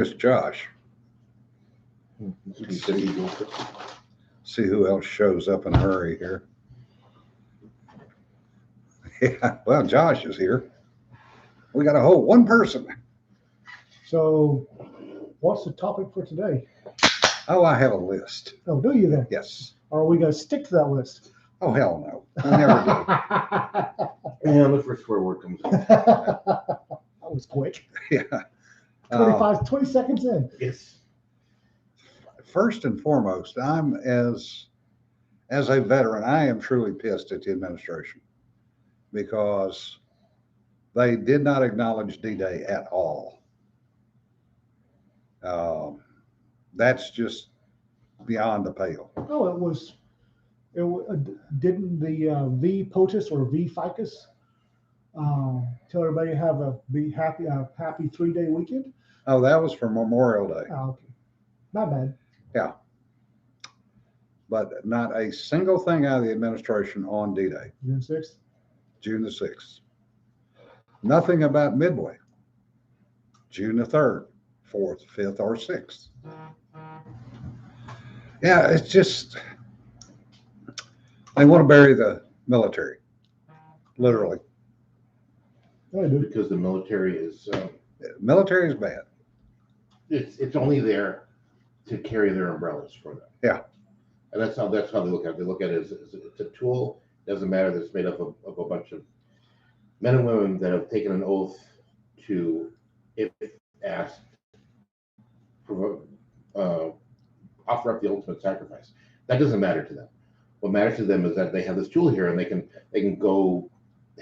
It's Josh. He said he'd go first. See who else shows up in a hurry here. Yeah, well, Josh is here. We got a whole one person. So, what's the topic for today? Oh, I have a list. Oh, do you then? Yes. Or are we going to stick to that list? Oh, hell no. We never do. And the first swear word comes in. That was quick. Yeah. Uh, 20 seconds in. Yes. First and foremost, I'm as a veteran, I am truly pissed at the administration because they did not acknowledge D-Day at all. That's just beyond the pale. Oh, it was. Didn't the V POTUS or V FICUS tell everybody have a happy 3-day weekend? Oh, that was for Memorial Day, Oh, okay. Not bad. but not a single thing out of the administration on D-Day, June 6th. June the 6th. Nothing about Midway, June the 3rd, 4th, 5th, or 6th. Yeah, it's just, they want to bury the military, literally. Oh, dude. Because the military is, Military is bad. it's only there to carry their umbrellas for them. Yeah. And that's how they look at it. They look at it as it's a tool. Doesn't matter that it's made up of a bunch of men and women that have taken an oath to, if asked, offer up the ultimate sacrifice. That doesn't matter to them. What matters to them is that they have this tool here, and they can go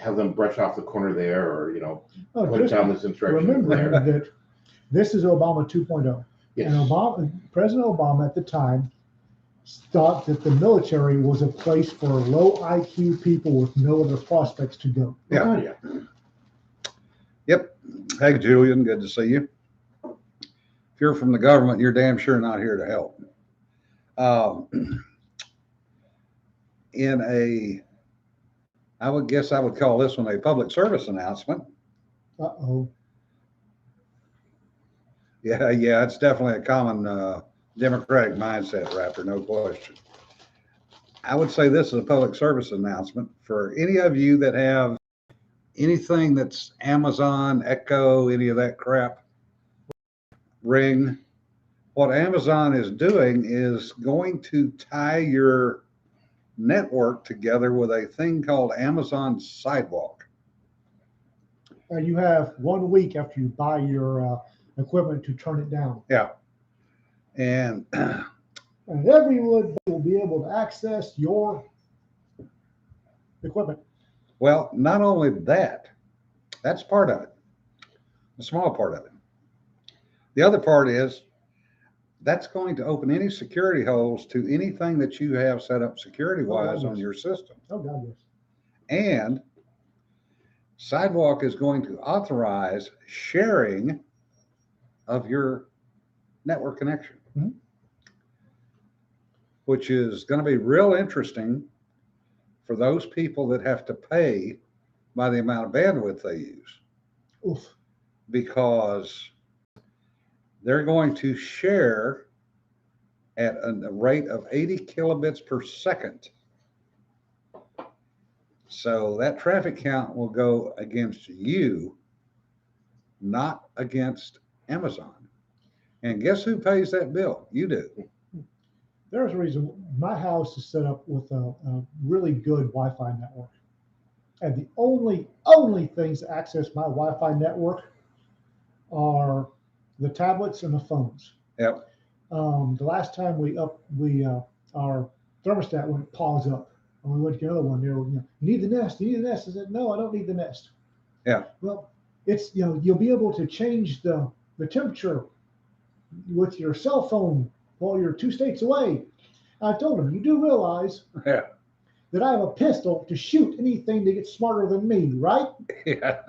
have them brush off the corner there, or put Just down this instruction remember there. that this is Obama 2.0. Yes. And President Obama at the time thought that the military was a place for low IQ people with no other prospects to go. Yeah. Oh, yeah. Yep. Hey, Julian, good to see you. If you're from the government, you're damn sure not here to help. I would guess I would call this one a public service announcement. Uh-oh. Yeah, it's definitely a common Democratic mindset, Raptor, no question. I would say this is a public service announcement for any of you that have anything that's Amazon, Echo, any of that crap, Ring. What Amazon is doing is going to tie your network together with a thing called Amazon Sidewalk. You have 1 week after you buy your equipment to turn it down. Yeah. And And everyone will be able to access your equipment. well, not only that, that's part of it, a small part of it. The other part is that's going to open any security holes to anything that you have set up security wise on your system. Oh, God, yes. And Sidewalk is going to authorize sharing of your network connection, Mhm. which is going to be real interesting for those people that have to pay by the amount of bandwidth they use, Oof. because they're going to share at a rate of 80 kilobits per second. So that traffic count will go against you, not against Amazon. And guess who pays that bill? You do. There's a reason my house is set up with a really good Wi-Fi network. And the only things that access my Wi-Fi network are the tablets and the phones. Yep. The last time our thermostat went pause up, and we went to get another one. You need the Nest. You need the Nest. I said, no, I don't need the Nest. Yeah. Well, it's you'll be able to change the temperature with your cell phone while you're 2 states away. I told him, you do realize Yeah. that I have a pistol to shoot anything that gets smarter than me, right? Yeah.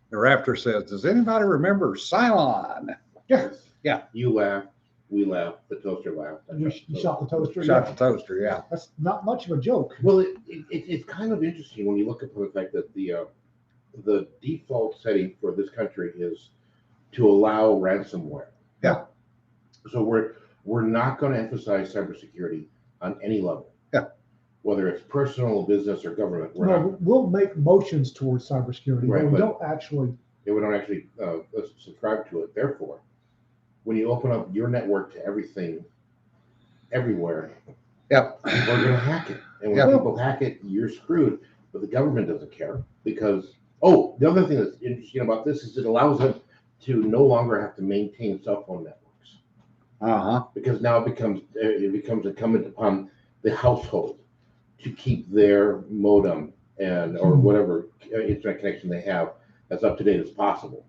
The Raptor says, does anybody remember Cylon? Yeah. You laugh, we laugh, the toaster laughed. You shot the toaster. Shot Yeah. the toaster, yeah. That's not much of a joke. Well, it's kind of interesting when you look at the fact that the default setting for this country is to allow ransomware. Yeah. So we're not going to emphasize cybersecurity on any level. Yeah. Whether it's personal, business, or government, we're No, not. we'll make motions towards cybersecurity, Right, but we but- don't actually. Yeah, we don't actually subscribe to it. Therefore, when you open up your network to everything, everywhere, Yep. people are going to hack it. And when Yeah. people hack it, you're screwed. But the government doesn't care because, oh, the other thing that's interesting about this is it allows them to no longer have to maintain cell phone networks Uh-huh. because now it becomes incumbent upon the household to keep their modem and or whatever internet connection they have as up to date as possible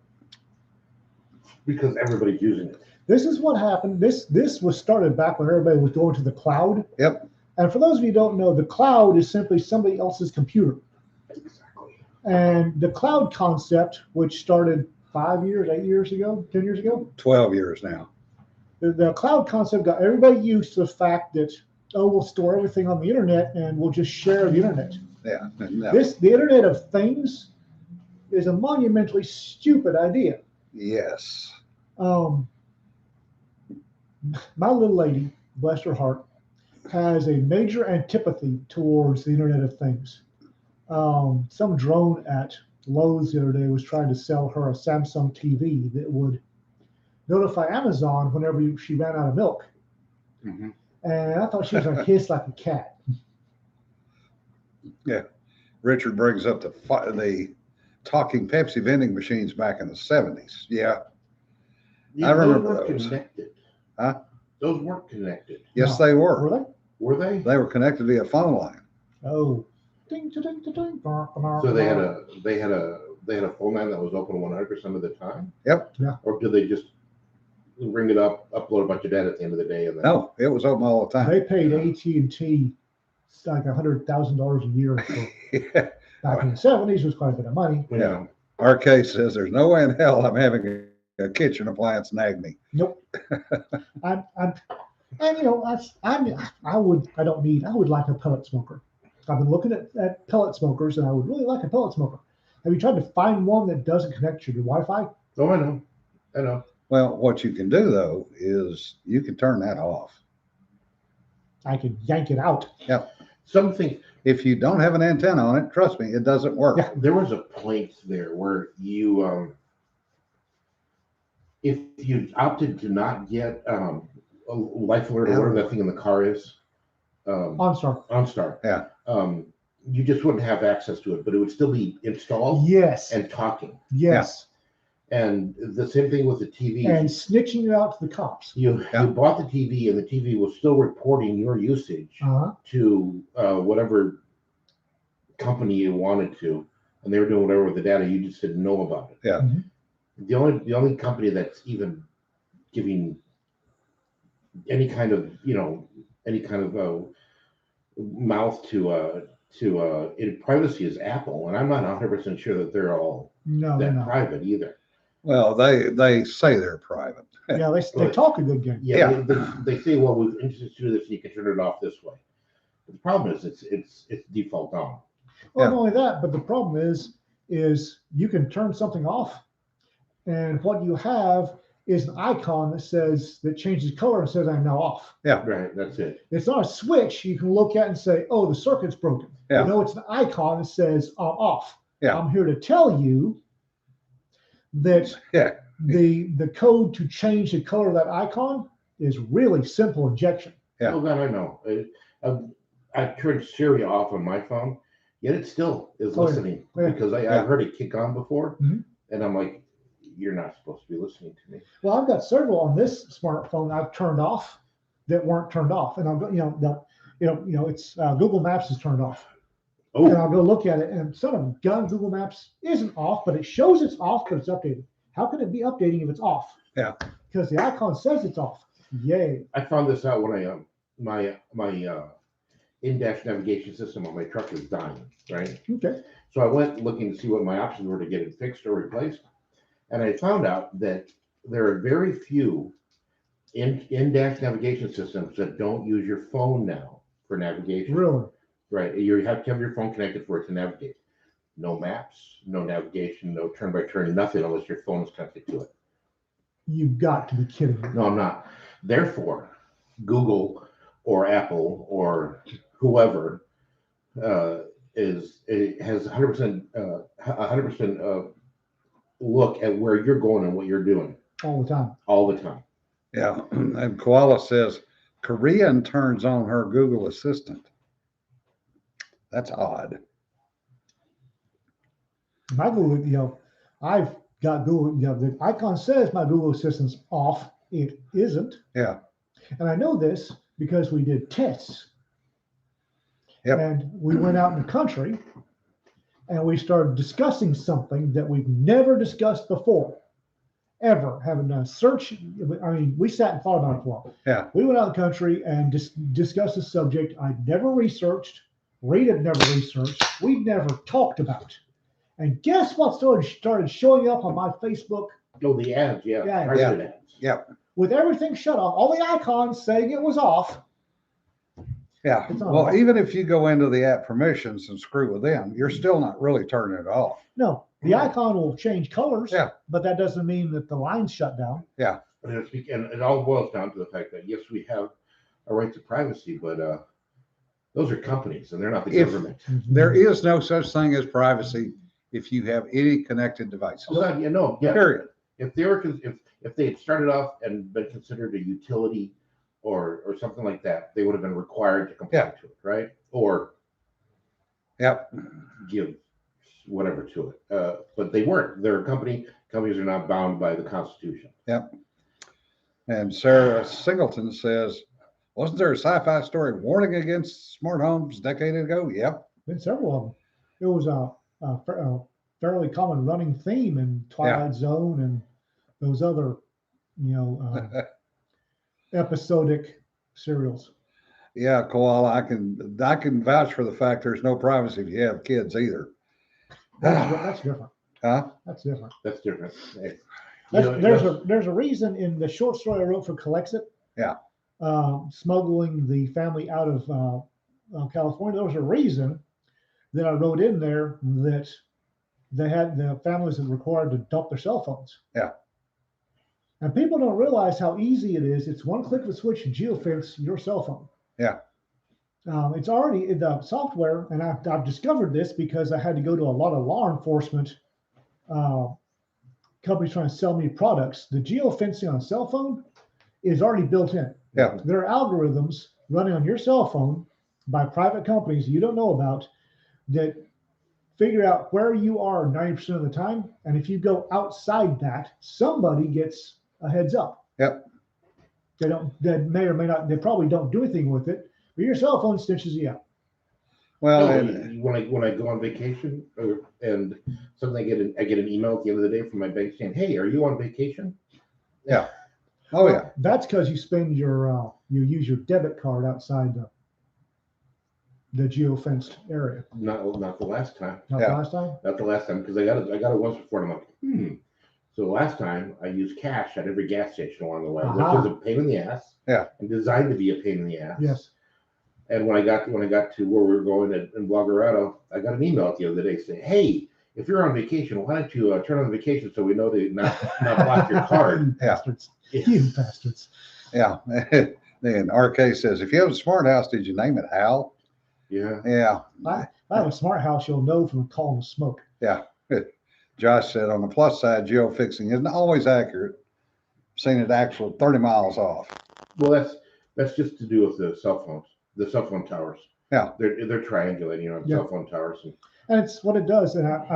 because everybody's using it. This is what happened. This was started back when everybody was going to the cloud. Yep. And for those of you who don't know, the cloud is simply somebody else's computer. Exactly. And the cloud concept, which started 5 years, 8 years ago, 10 years ago, 12 years now. the cloud concept got everybody used to the fact that, oh, we'll store everything on the internet and we'll just share the internet. Yeah. No. The Internet of Things is a monumentally stupid idea. Yes. My little lady, bless her heart, has a major antipathy towards the Internet of Things. Some drone at Lowe's the other day was trying to sell her a Samsung TV that would notify Amazon whenever she ran out of milk. Mhm. And I thought she was going to hiss like a cat. Richard brings up the talking Pepsi vending machines back in the 70s. Yeah. I remember those. those. Connected. Huh? Those weren't connected. Yes, No. they were. Were they? Were they? They were connected via phone line. Oh. Ding, ding, ding, ding, So they had a phone line that was open 100% of the time? Yep. Yeah. Or did they just ring it up, upload a bunch of data at the end of the day? And then, No, it was open all the time. They paid AT&T like $100,000 a year for Yeah. back in the 70s. Was quite a bit of money. you know, Our case says there's no way in hell I'm having a kitchen appliance nag me. Nope. I'm, and you know, I would like a pellet smoker. I've been looking at pellet smokers, and I would really like a pellet smoker. Have you tried to find one that doesn't connect to your Wi-Fi? oh, I know. Well, what you can do though is you can turn that off. I can yank it out. Something, If you don't have an antenna on it, trust me, it doesn't work. Yeah. there was a point there where you, if you opted to not get a life alert or whatever that thing in the car is, OnStar. OnStar. Yeah. You just wouldn't have access to it, but it would still be installed Yes. and talking. Yes. And the same thing with the TV. And snitching you out to the cops. You bought the TV, and the TV was still reporting your usage Uh-huh. to whatever company you wanted to, and they were doing whatever with the data. You just didn't know about it. Yeah. Mhm. The only company that's even giving any kind of mouth to in privacy is Apple, and I'm not 100% sure that they're all No, that no. private either. Well, they say they're private. Yeah, they talk a good game. Yeah, Yeah. They say, well, we've instituted this, and you can turn it off this way. But the problem is, it's default on. Well, Yeah. not only that, but the problem is you can turn something off, and what you have is an icon that changes color and says I'm now off. Right, that's it. It's not a switch you can look at and say, oh, the circuit's broken. Yeah. You know, it's an icon that says I'm off. Yeah. I'm here to tell you that Yeah. the code to change the color of that icon is really simple injection. Yeah. Oh God, I know. I turned Siri off on my phone, yet it still is Oh, yeah. listening Yeah. because I've heard it kick on before, Mhm. and I'm like, you're not supposed to be listening to me. Well, I've got several on this smartphone I've turned off that weren't turned off, and I'll go, it's Google Maps is turned off, and Oh, I'll go look at it, and son of a gun, Google Maps isn't off, but it shows it's off, but it's updated. How can it be updating if it's off? Yeah. Because the icon says it's off. Yay. I found this out when I my in-dash navigation system on my truck is dying. Right. Okay. So I went looking to see what my options were to get it fixed or replaced. And I found out that there are very few in-dash navigation systems that don't use your phone now for navigation. Really? Right. You have to have your phone connected for it to navigate. No maps, no navigation, no turn by turn, nothing unless your phone is connected to it. You've got to be kidding me. No, I'm not. Therefore, Google or Apple or whoever it has 100% look at where you're going and what you're doing All the time. all the time. Yeah, and Koala says Korean turns on her Google Assistant. That's odd. My Google, I've got Google, the icon says my Google Assistant's off. It isn't. Yeah. And I know this because we did tests. Yep. And we went out in the country and we started discussing something that we've never discussed before, ever. Having a search, I mean, we sat and thought about it for a while. Yeah. We went out in the country and discussed a subject I'd never researched, Reed had never researched, we'd never talked about. And guess what started showing up on my Facebook? Oh, the ads, yeah. Yeah. Targeted ads. Yeah. With everything shut off, all the icons saying it was off. Yeah. It's on Well, off. even if you go into the app permissions and screw with them, you're still not really turning it off. No, the icon will change colors, Yeah. but that doesn't mean that the line's shut down. And it all boils down to the fact that, yes, we have a right to privacy, but those are companies and they're not the If- government. There is no such thing as privacy if you have any connected devices. Well, you know, yeah. Period. If they were, if they had started off and been considered a utility or something like that, they would have been required to comply Yeah. to it, right? Or Yep. give whatever to it. But they weren't. They're a company. Companies are not bound by the Constitution. And Sarah Singleton says, wasn't there a sci-fi story warning against smart homes a decade ago? Yep. Been several of them. It was a fairly common running theme in Twilight Zone and those other, episodic serials. Yeah, Koala, I can vouch for the fact there's no privacy if you have kids either. That's different. Huh? That's different. That's different. Hey, you know, There's a reason in the short story I wrote for Colexit. Yeah. Smuggling the family out of California. There was a reason that I wrote in there that they had the families that required to dump their cell phones. Yeah. And people don't realize how easy it is. It's one click of a switch to geofence your cell phone. Yeah. It's already in the software, and I've discovered this because I had to go to a lot of law enforcement companies trying to sell me products. The geofencing on a cell phone is already built in. Yeah. There are algorithms running on your cell phone by private companies you don't know about that figure out where you are 90% of the time. And if you go outside that, somebody gets a heads up. Yep. They may or may not, they probably don't do anything with it, but your cell phone snitches you out. Well, No, and when I go on vacation and suddenly I get an email at the end of the day from my bank saying, "Hey, are you on vacation?" oh yeah, That's because you spend you use your debit card outside the geofenced area. Not the last time. Not Yeah. the last time? Not the last time because I got it once before and I'm like, So the last time I used cash at every gas station along the way, Aha. which is a pain in the ass. Yeah. And designed to be a pain in the ass. Yes. And when I got to where we were going in Guajardo, I got an email the other day saying, "Hey, if you're on vacation, why don't you turn on vacation so we know to not block your card?" You bastards. Yeah. You bastards. yeah. Then RK says, if you have a smart house, did you name it Hal? Yeah. Yeah. I have a smart house you'll know from the column of smoke. Josh said, on the plus side, geofixing isn't always accurate. Seen it actually 30 miles off. Well, that's just to do with the cell phones, the cell phone towers. Yeah. They're triangulating on Yeah. cell phone towers. And it's what it does. And I've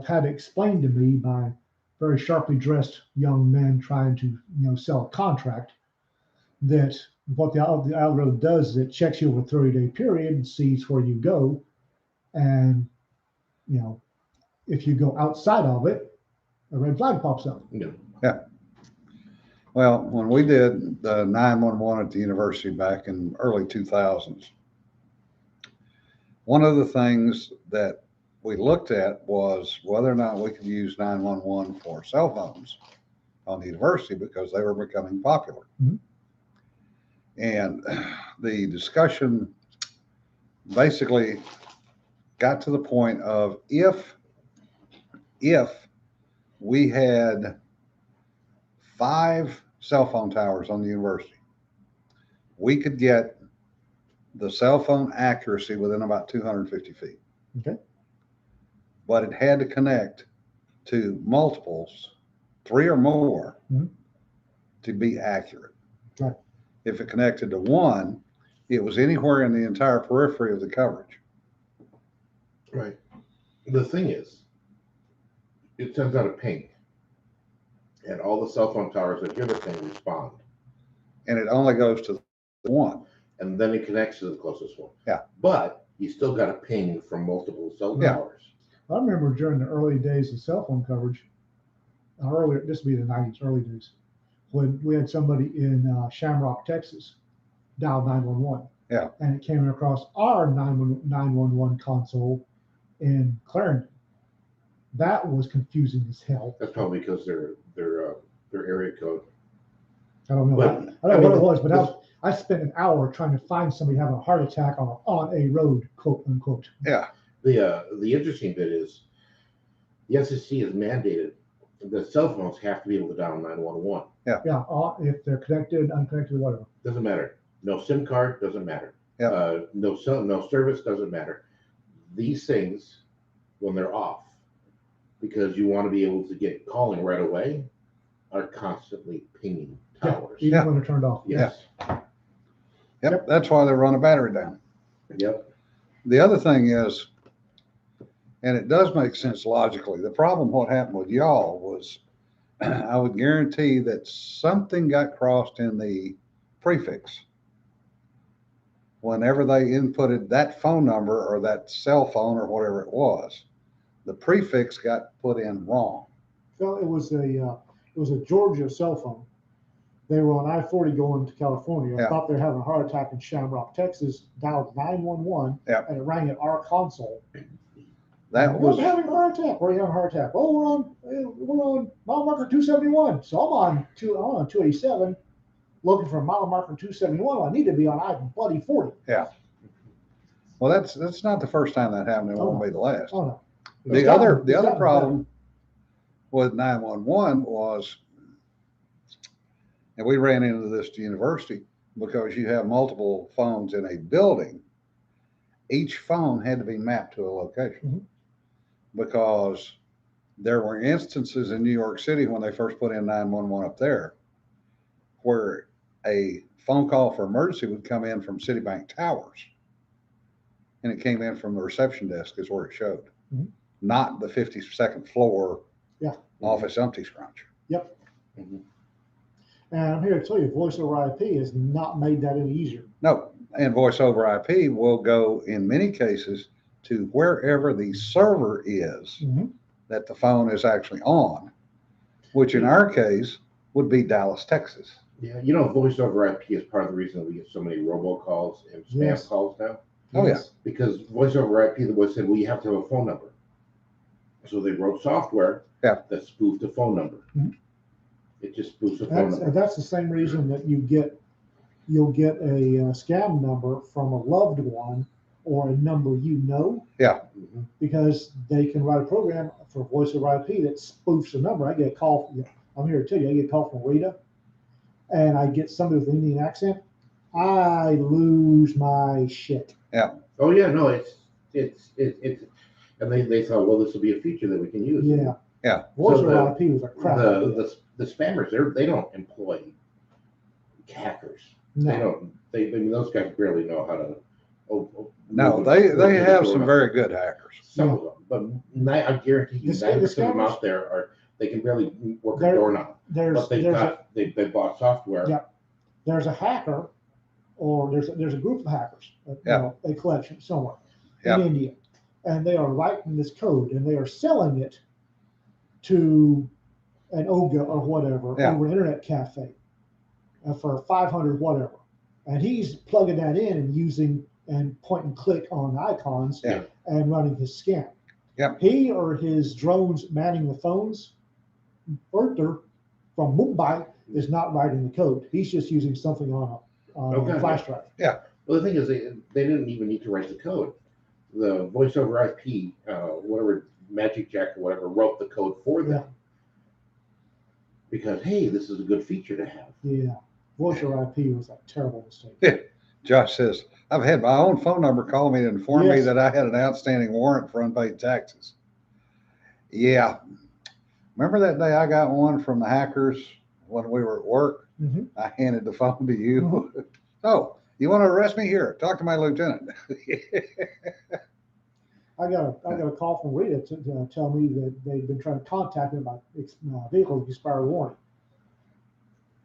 had it explained to me by very sharply dressed young men trying to, sell a contract, that what the algorithm does is it checks you over a 30-day period and sees where you go. And, if you go outside of it, a red flag pops up. Yeah. Well, when we did the 911 at the university back in early 2000s, one of the things that we looked at was whether or not we could use 911 for cell phones on the university because they were becoming popular. Mhm. And the discussion basically got to the point of if we had 5 cell phone towers on the university. We could get the cell phone accuracy within about 250 feet. Okay. But it had to connect to multiples, 3 or more, Mhm. to be accurate. Right. If it connected to 1, it was anywhere in the entire periphery of the coverage. Right. The thing is, it sends out a ping, and all the cell phone towers that hear the ping respond, And it only goes to the 1. and then it connects to the closest one. Yeah. But you still got a ping from multiple cell Yeah. towers. I remember during the early days of cell phone coverage, earlier, this would be the 90s, early days, when we had somebody in Shamrock, Texas, dial 911. Yeah. And it came across our 911 console in Clarendon. That was confusing as hell. That's probably because their area code. I don't know. But, I don't know I what mean, it was, but I spent an hour trying to find somebody having a heart attack on a road, quote unquote. Yeah. The interesting bit is the FCC has mandated that cell phones have to be able to dial 911. Yeah, if they're connected, unconnected, whatever. Doesn't matter. No SIM card doesn't matter. Yeah. No service doesn't matter. These things, when they're off, because you want to be able to get calling right away, are constantly pinging towers. Even Yeah. when they're turned off. Yes. Yep. That's why they run a battery down. Yep. The other thing is, and it does make sense logically, the problem what happened with y'all was I would guarantee that something got crossed in the prefix. Whenever they inputted that phone number or that cell phone or whatever it was, the prefix got put in wrong. Well, it was a Georgia cell phone. They were on I-40 going to California. Yeah. Thought they were having a heart attack in Shamrock, Texas. Dialed 911, Yeah. and it rang at our console. That We're was, having a heart attack. Where are you having a heart attack? Oh, we're on mile marker 271. So I'm on 287, looking for mile marker 271. I need to be on I-40. well, that's not the first time that happened. It won't be the last. Oh no. The other problem with 911 was, and we ran into this to university, because you have multiple phones in a building, each phone had to be mapped to a location. Mhm. Because there were instances in New York City when they first put in 911 up there, where a phone call for emergency would come in from Citibank Towers, and it came in from the reception desk is where it showed, Mhm. not the 52nd floor Yeah. office empty scrunch. Mhm. And I'm here to tell you, voice over IP has not made that any easier. No, and voice over IP will go in many cases to wherever the server is Mhm. that the phone is actually on, which in our case would be Dallas, Texas. Yeah. Voice over IP is part of the reason that we get so many robocalls and spam Yes. calls now. Oh, yeah. Yes. Because voice over IP, the voice said, well, you have to have a phone number. So they wrote software Yeah. that spoofed a phone number. Mhm. It just spoofs a phone number. That's the same reason that you'll get a scam number from a loved one or a number Mhm. because they can write a program for voice over IP that spoofs a number. I get a call. I'm here to tell you, I get a call from Rita, and I get somebody with an Indian accent. I lose my shit. Oh yeah, no, it's and they thought, well, this will be a feature that we can use. Yeah. Yeah. Voice So over IP was a crap. idea. The spammers, they don't employ hackers. They No. don't. I mean, those guys barely know how to. No, they have some very good hackers. Some of them, but I guarantee you, The 90% of them scammers- out there they can barely work a There- doorknob. There's But they bought software. Yeah. there's a hacker, or there's a group of hackers, Yeah. a collection somewhere Yeah. in India, and they are writing this code and they are selling it to an Oga or whatever Yeah. over an internet cafe for 500 whatever, and he's plugging that in and using and point and click on icons Yeah. and running his scam. Yep. He or his drones manning the phones, Arthur from Mumbai, is not writing the code. He's just using something on Okay. a flash drive. Well, the thing is, they didn't even need to write the code. The voice over IP, whatever Magic Jack or whatever, wrote the code for them. because, hey, this is a good feature to have. Yeah. Voice over IP was a terrible mistake. Josh says, I've had my own phone number call me to inform me Yes. that I had an outstanding warrant for unpaid taxes. Yeah. Remember that day I got one from the hackers when we were at work? Mhm. I handed the phone to you. Oh, you want to arrest me? Here, talk to my lieutenant. I got a call from Rita to tell me that they've been trying to contact me about vehicle expired warranty.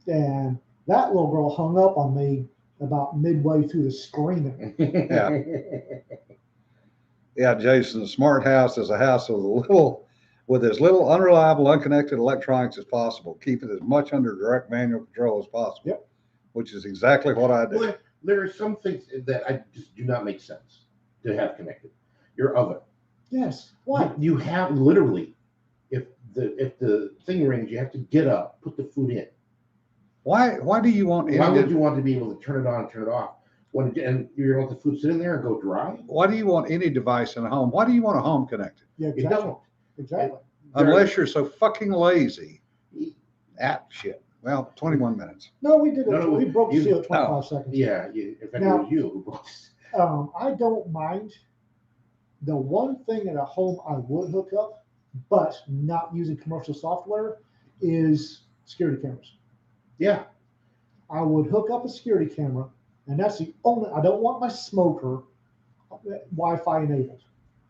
And that little girl hung up on me about midway through the screaming. Yeah, Jason, a smart house is a house with as little unreliable, unconnected electronics as possible. Keep it as much under direct manual control as possible. Yep. Which is exactly what I do. Well, there are some things that I just do not make sense to have connected. Your oven. Yes. Why? You have literally, if the thing rings, you have to get up, put the food in. Why do you want Why would you want to be able to turn it on and turn it off? And you're going to let the food sit in there and go dry? Why do you want any device in a home? Why do you want a home connected? Yeah, You exactly. don't. Exactly. Unless you're so fucking lazy. Shit. Well, 21 minutes. No, we did it. No, We broke the you- seal at 25 seconds. Yeah, in fact, Now- it was you who brought this. I don't mind. The one thing in a home I would hook up, but not using commercial software, is security cameras. Yeah, I would hook up a security camera, and that's the only. I don't want my smoker Wi-Fi enabled.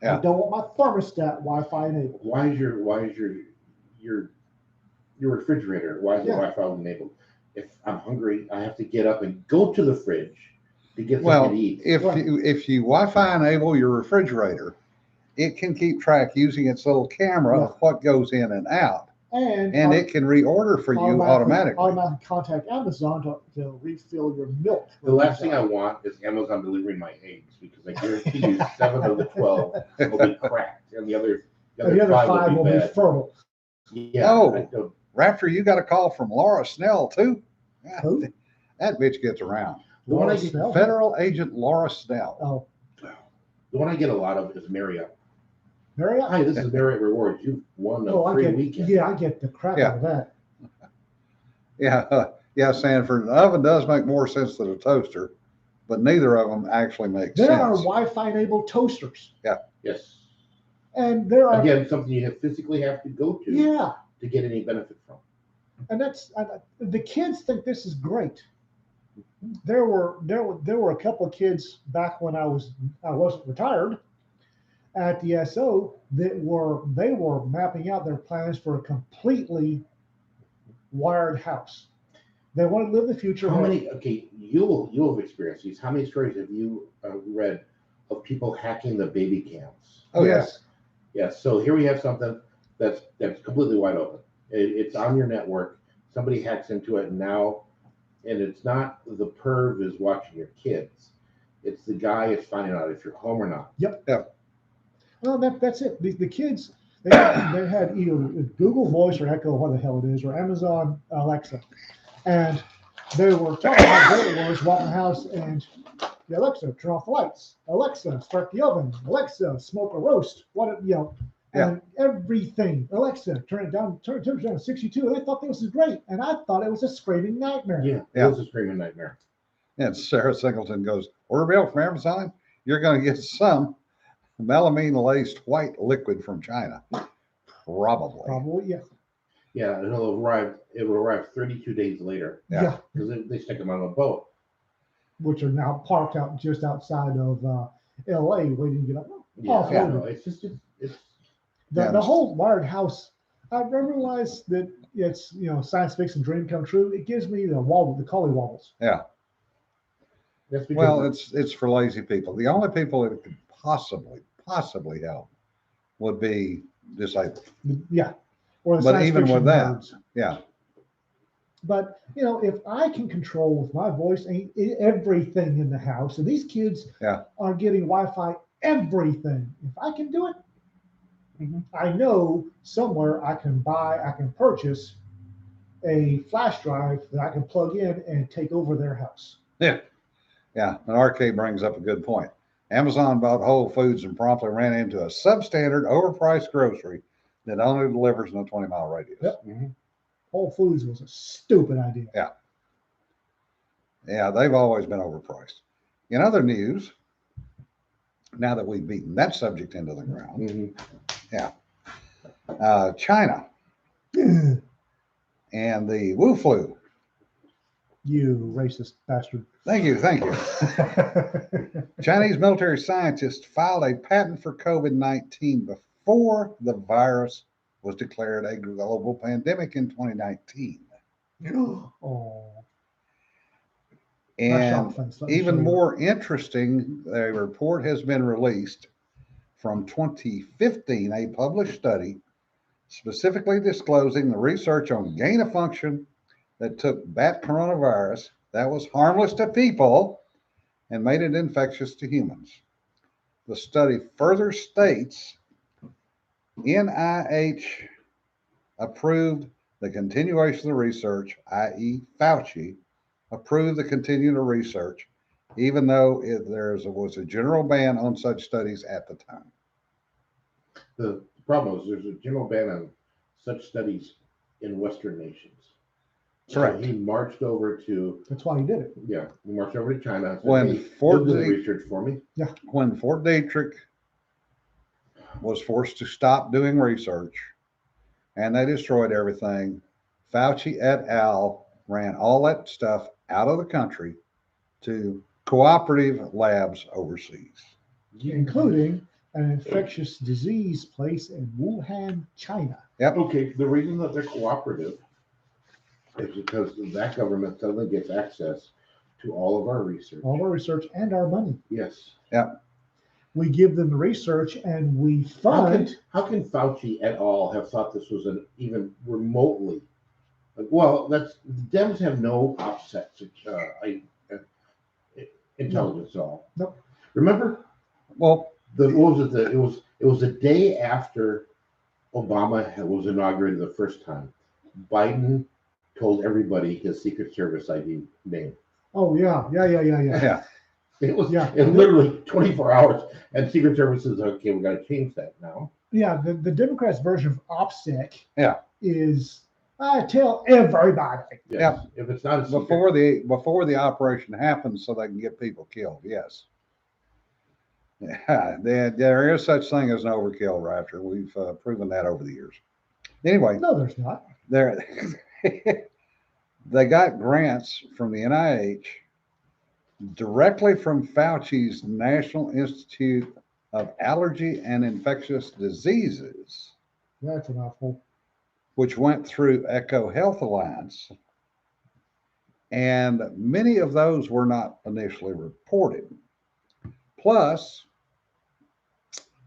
Yeah. I don't want my thermostat Wi-Fi enabled. why is your refrigerator, why is the Yeah. Wi-Fi enabled? If I'm hungry, I have to get up and go to the fridge to get Well, something to eat. Right. if you Wi-Fi enable your refrigerator, it can keep track using its little camera of what goes in and out, and it can reorder for you automatically. Automatically contact Amazon to refill your milk. The last thing I want is Amazon delivering my eggs, because I guarantee you 7 of the 12 will be cracked and the other And the other 5 will be bad. fertile. Yeah. Oh. I don't- Raptor, you got a call from Laura Snell too? Yeah, Who? that bitch gets around. The one I Laura get- Snell? Federal agent Laura Snell. Oh, The one I get a lot of is Marriott. Marriott? Hi, this is Marriott Rewards. You've won a Oh, I free get, weekend. yeah, I get the crap out of that. Yeah, Sanford. The oven does make more sense than a toaster, but neither of them actually make There are sense. Wi-Fi enabled toasters, Yes. and there are Again, something you physically have to go to yeah, to get any benefit from. and that's the kids think this is great. There were a couple of kids back when I wasn't retired at the SO that they were mapping out their plans for a completely wired house. They wanted to live the future. How many? Okay, you'll have experienced these. How many stories have you read of people hacking the baby cams? Oh yeah. Yes. Yes. So here we have something that's completely wide open. It's on your network. Somebody hacks into it now, and it's not the perv is watching your kids. It's the guy is finding out if you're home or not. Well, that's it. The kids, they had either Google Voice or Echo, what the hell it is, or Amazon Alexa. And they were talking about how great it was walking the house and Alexa, turn off the lights. Alexa, start the oven. Alexa, smoke a roast. And everything. Alexa, turn temperature down to 62. And I thought this was great. And I thought it was a screaming nightmare. Yeah, Yeah. it was a screaming nightmare. And Sarah Singleton goes, order bill from Amazon? You're going to get some melamine laced white liquid from China. Probably. Probably, yeah. Yeah, and it'll arrive 32 days later Yeah. Yeah. because they stick them on a boat. Which are now parked out just outside of LA waiting to get up. Yeah, Yeah. no, it's Yeah. The whole wired house, I realized that it's science fiction dream come true. It gives me the collie wobbles. that's because Well, it's for lazy people. The only people that it could possibly help would be disabled. Yeah. Or the But science even fiction with that, nerds. yeah. But if I can control with my voice everything in the house, and these kids are getting Wi-Fi everything. If I can do it, I know somewhere I can purchase a flash drive that I can plug in and take over their house. Yeah. And RK brings up a good point. Amazon bought Whole Foods and promptly ran into a substandard, overpriced grocery that only delivers in a 20-mile radius. Yep. Whole Foods was a stupid idea. Yeah, they've always been overpriced. In other news, now that we've beaten that subject into the ground, China and the Wu flu. You racist bastard. Thank you. Chinese military scientists filed a patent for COVID-19 before the virus was declared a global pandemic in 2019. Oh, And face. Let me show even you. more interesting, a report has been released from 2015, a published study specifically disclosing the research on gain of function that took bat coronavirus that was harmless to people and made it infectious to humans. The study further states NIH approved the continuation of the research, i.e., Fauci approved the continuing of research, even though there was a general ban on such studies at the time. The problem is there's a general ban on such studies in Western nations. Correct. So he marched over to, That's why he did it. yeah, he marched over to China. And said, When hey, Fort you'll do the Lee- research for me. When Fort Detrick was forced to stop doing research and they destroyed everything, Fauci et al. Ran all that stuff out of the country to cooperative labs overseas. Including an infectious disease place in Wuhan, China. Okay, the reason that they're cooperative is because that government suddenly gets access to all of our research. All our research and our money. Yes. We give them the research and we fund. How can Fauci et al. Have thought this was an even remotely? Well, that's Dems have no offset intelligence at all. Nope. Remember Well, what was it? It was the day after Obama was inaugurated the first time. Biden told everybody his Secret Service ID name. Oh yeah. yeah. It was Yeah. in literally 24 hours, and Secret Service is okay. We got to change that now. Yeah, the Democrats' version of OPSEC Yeah. is I tell everybody. Yes. Yeah. If it's not a secret, Before the operation happens, so they can get people killed. Yes. Yeah, there is such thing as an overkill raptor. We've proven that over the years. Anyway, No, there's not. they got grants from the NIH directly from Fauci's National Institute of Allergy and Infectious Diseases, That's a mouthful. which went through Echo Health Alliance. And many of those were not initially reported. Plus,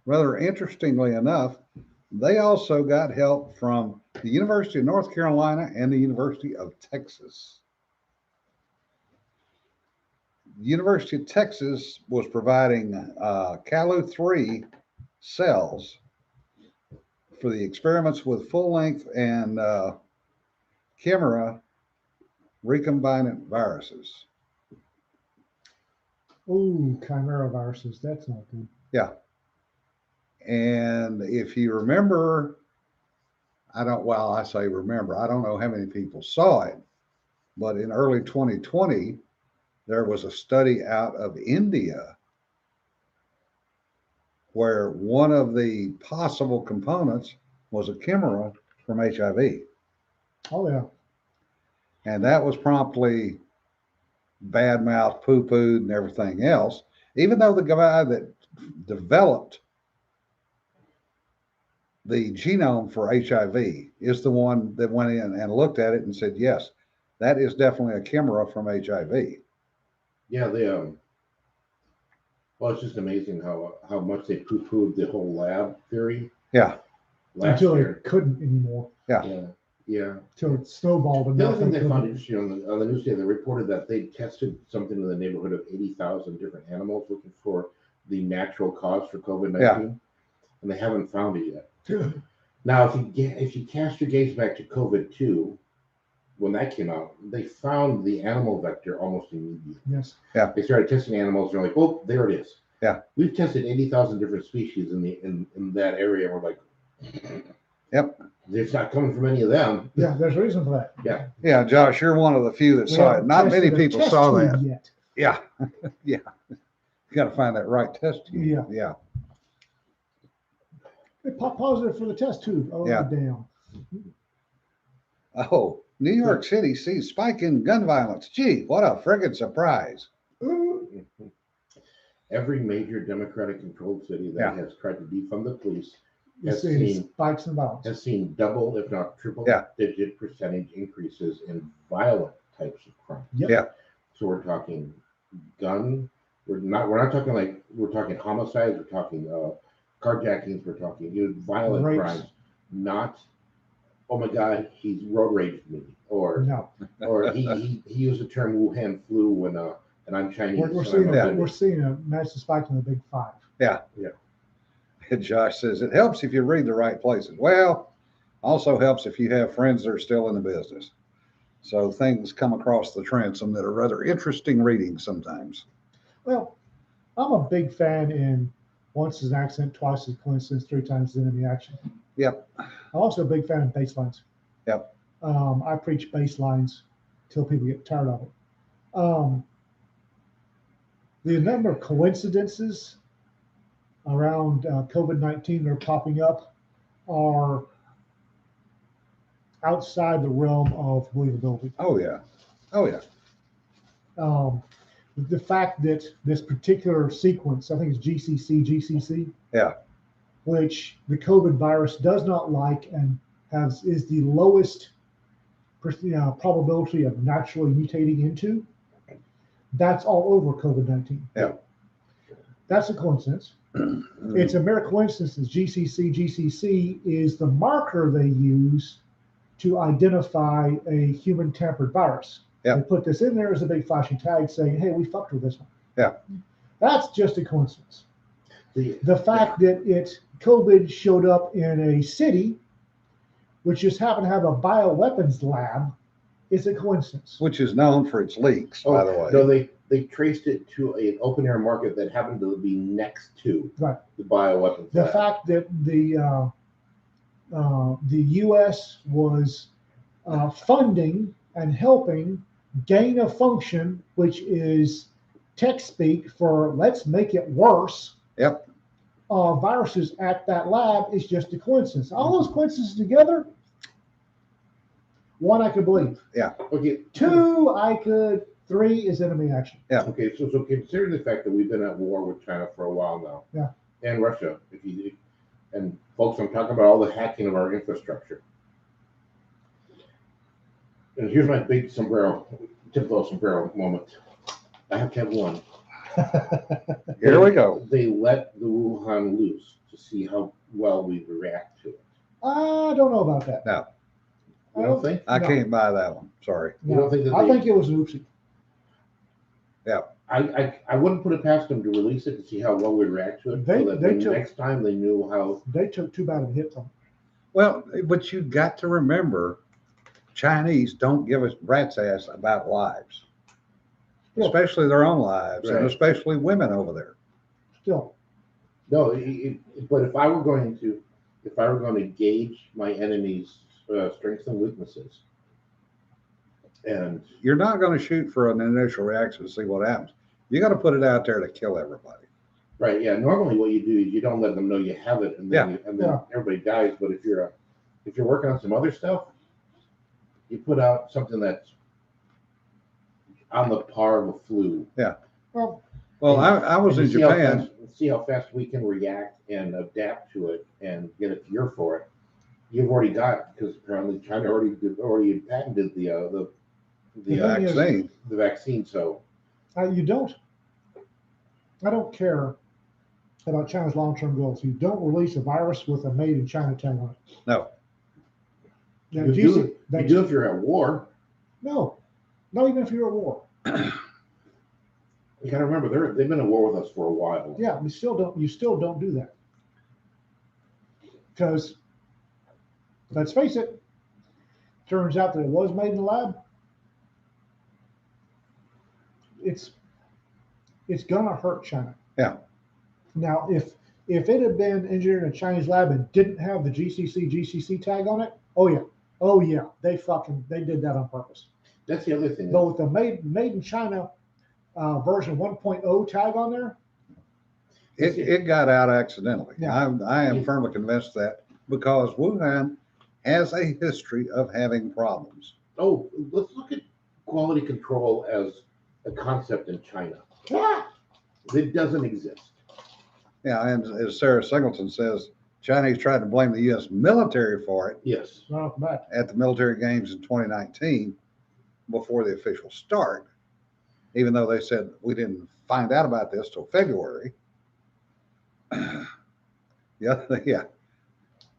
rather interestingly enough, they also got help from the University of North Carolina and the University of Texas. The University of Texas was providing Calu-3 cells for the experiments with full-length and chimera recombinant viruses. Ooh, chimera viruses. That's not good. Yeah. And if you remember, I say remember, I don't know how many people saw it, but in early 2020, there was a study out of India where one of the possible components was a chimera from HIV. Oh yeah. And that was promptly bad-mouthed, poo-pooed, and everything else, even though the guy that developed the genome for HIV is the one that went in and looked at it and said, yes, that is definitely a chimera from HIV. Yeah, well, it's just amazing how much they poo-pooed the whole lab theory Yeah. last Until year. it couldn't anymore. Yeah. Until it snowballed. And The other thing nothing they found could- interesting on the news today, they reported that they tested something in the neighborhood of 80,000 different animals looking for the natural cause for COVID-19, and they haven't found it yet. Now, if you cast your gaze back to COVID-2, when that came out, they found the animal vector almost immediately. Yes. They started testing animals, and they're like, oh, there it is. Yeah. We've tested 80,000 different species in that area, and we're like, Yep. It's not coming from any of them. Yeah, there's a reason for that. Yeah, Josh, you're one of the few that We saw it. haven't Not many tested a people test saw tube that. yet. Yeah, yeah. You got to find that right test tube. Yeah. Yeah. It popped positive for the test tube. Oh, Yeah. damn. Oh, New York City sees spike in gun violence. Gee, what a friggin' surprise. Every major Democratic controlled city that has tried to defund the police You Has see seen- spikes in violence. has seen double, if not triple Yeah. digit percentage increases in violent types of crime. Yep. Yeah. So we're talking gun, we're not talking like, we're talking homicides, we're talking carjackings, we're talking violent Rapes. crimes, not, oh my God, he's road raged me, or No, he used the term Wuhan flu and I'm Chinese. we're and I'm seeing offended. we're seeing a massive spike in the big five. Josh says it helps if you read the right places. Well, also helps if you have friends that are still in the business. So things come across the transom that are rather interesting reading sometimes. Well, I'm a big fan in once is an accident, twice is a coincidence, three times is enemy action. Yep. I'm also a big fan of baselines. Yep. I preach baselines till people get tired of it. The number of coincidences around COVID-19 that are popping up are outside the realm of believability. Oh, yeah. Oh, yeah. The fact that this particular sequence, I think it's GCC, Yeah. which the COVID virus does not like and is the lowest probability of naturally mutating into, that's all over COVID-19. Yeah. That's a coincidence. It's a mere coincidence that GCC is the marker they use to identify a human tampered virus. Yeah. They put this in there as a big flashing tag saying, hey, we fucked with this one. Yeah. That's just a coincidence. The- The fact that COVID showed up in a city which just happened to have a bioweapons lab is a coincidence. Which is known for its leaks, by the way. No, they traced it to an open air market that happened to be next to Right. the bioweapons The lab. fact that the U.S. was funding and helping gain of function, which is tech speak for let's make it worse. Yep. Viruses at that lab is just a coincidence. All those coincidences together, one I could believe. Okay, Two I could. Three is enemy action. okay, so considering the fact that we've been at war with China for a while now. Yeah. And Russia, and folks, I'm talking about all the hacking of our infrastructure. And here's my big typical sombrero moment. I have to have one. Here we go. They let the Wuhan loose to see how well we react to it. I don't know about that. No. You don't think? I No. can't buy that one. Sorry. You don't think that I they- think it was an oopsie. I wouldn't put it past them to release it to see how well we react to it. They- So that they the took- next time they knew how. They took too bad of a hit from it. Well, but you got to remember, Chinese don't give a rat's ass about lives, Yeah. especially their own lives, and Right. especially women over there. Still, No, but if I were going to gauge my enemy's strengths and weaknesses, and You're not going to shoot for an initial reaction to see what happens. You got to put it out there to kill everybody. right, yeah, normally what you do is you don't let them know you have it, and then Yeah. everybody dies. But if you're working on some other stuff, you put out something that's on the par of a flu. well, Well, I was in And see how Japan. fast- see how fast we can react and adapt to it and get a cure for it. You've already got it, because apparently China already patented the The thing is- Vaccine. the vaccine. So you don't. I don't care about China's long-term goals. You don't release a virus with a made in China tag on it. No. Now, you GC do if you're at war. No, not even if you're at war. You got to remember they've been at war with us for a while. Yeah, you still don't do that. Because let's face it, turns out that it was made in the lab. It's gonna hurt China. Yeah. Now, if If it had been engineered in a Chinese lab and didn't have the GCC tag on it, oh yeah, they did that on purpose. That's the other thing. But with the made in China version 1.0 tag on there, It got out accidentally. Yeah. I am firmly convinced that because Wuhan has a history of having problems. Oh, let's look at quality control as a concept in China. It doesn't exist. Yeah, and as Sarah Singleton says, Chinese tried to blame the U.S. military for it Yes. right off the bat. at the military games in 2019 before the official start, even though they said we didn't find out about this till February. Yeah.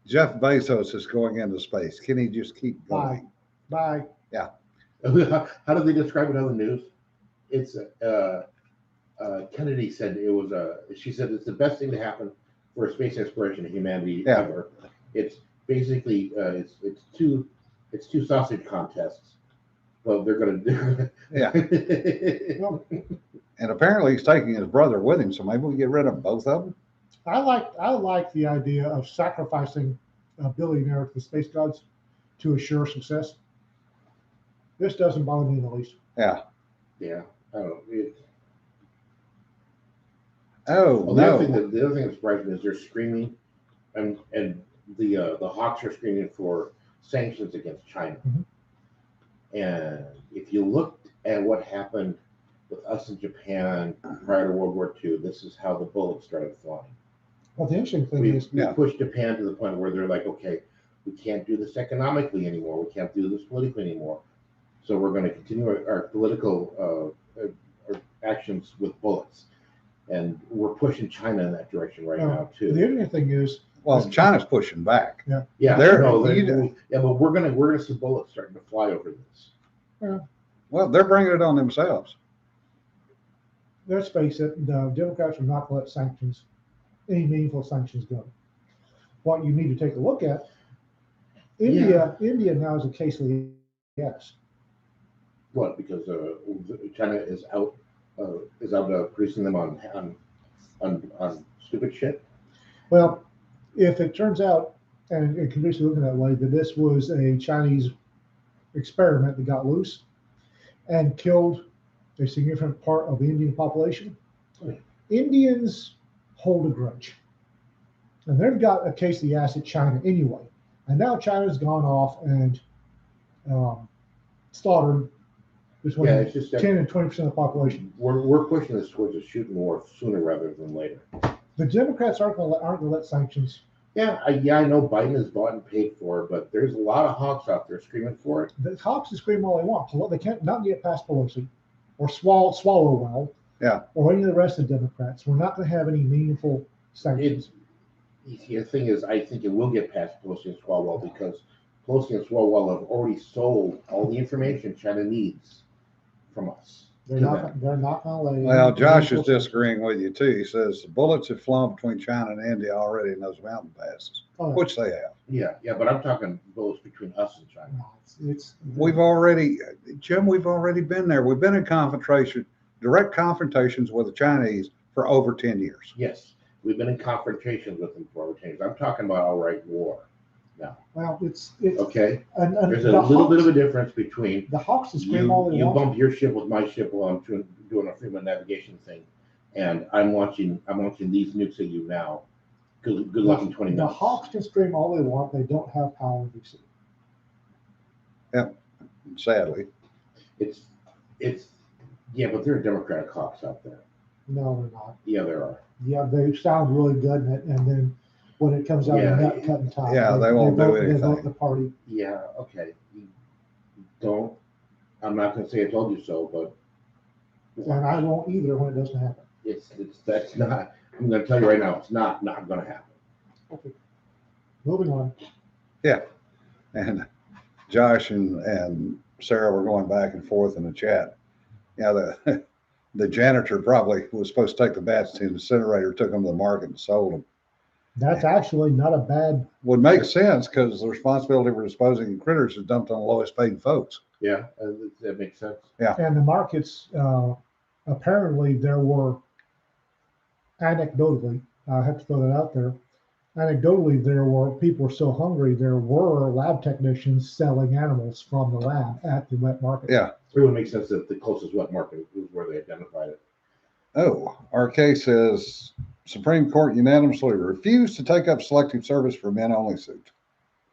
Jeff Bezos is going into space. Can he just keep going? Bye. How do they describe it on the news? It's Kennedy said it was she said it's the best thing to happen for space exploration of humanity Yeah. ever. It's basically it's two sausage contests. Well, they're gonna Yeah. Well, And apparently he's taking his brother with him, so maybe we get rid of both of them. I like the idea of sacrificing a billionaire to the space gods to assure success. This doesn't bother me in the least. Yeah. Yeah. I don't know. Oh, Well, no. the other thing that surprised me is they're screaming, and the Hawks are screaming for sanctions against China. Mhm. And if you looked at what happened with us in Japan prior to World War II, this is how the bullets started flying. Well, the interesting thing We is, pushed Japan to the point where they're like, okay, we can't do this economically anymore. We can't do this politically anymore. So we're going to continue our political our actions with bullets. And we're pushing China in that direction right now the too. interesting thing is, Well, China's pushing back. Yeah, They're- but we're gonna see bullets starting to fly over this. Well, they're bringing it on themselves. let's face it, the Democrats are not going to let sanctions, any meaningful sanctions go. What you need to take a look at, India now is a case of the yes. What? Because China is out producing them on stupid shit. Well, if it turns out, and it continues to look that way, that this was a Chinese experiment that got loose and killed a significant part of the Indian population, Indians hold a grudge. And they've got a case of the ass at China anyway. And now China's gone off and slaughtered between Yeah, it's just that 10 and 20% of the population. we're pushing this towards a shooting war sooner rather than later. The Democrats aren't going to let sanctions. Yeah, I know Biden is bought and paid for, but there's a lot of hawks out there screaming for it. The cops can scream all they want. They can't not get past Pelosi or Swalwell. Yeah. Or any of the rest of the Democrats. We're not going to have any meaningful sanctions. The thing is, I think it will get past Pelosi and Swalwell because Pelosi and Swalwell have already sold all the information China needs from us. They're not going to lay. Well, Josh is disagreeing with you too. He says the bullets have flown between China and India already in those mountain passes, Oh, which they have. Yeah, but I'm talking bullets between us and China. no, it's We've already been there. We've been in direct confrontations with the Chinese for over 10 years. Yes, we've been in confrontations with them for over 10 years. I'm talking about outright war. well, it's Okay, and there's a the little bit of Hawks- a difference between the Hawks can scream all they you want. bump your ship with my ship while I'm doing a Freeman navigation thing, and I'm launching these nukes at you now. Good luck in 20 The minutes. Hawks can scream all they want. They don't have power in DC. Sadly, It's yeah, but there are Democratic hawks out there. No, they're not. Yeah, there are. Yeah, they sound really good, and then when it comes out Yeah, of nut cutting time, yeah, they won't do They anything. vote the party. Yeah, okay. Don't. I'm not going to say I told you so, but And I won't either when it doesn't happen. that's not. I'm going to tell you right now, it's not going to happen. Okay. Moving on. and Josh and Sarah were going back and forth in the chat. Yeah, the janitor probably was supposed to take the bats to the incinerator, took them to the market and sold them. That's actually not a bad. Would make sense because the responsibility for disposing of critters is dumped on the lowest paid folks. Yeah, that makes sense. And the markets, apparently there were, anecdotally, I have to throw that out there. Anecdotally, people were so hungry, there were lab technicians selling animals from the lab at the wet market. Yeah. It would make sense that the closest wet market was where they identified it. Oh, our case says Supreme Court unanimously refused to take up selective service for men only suit.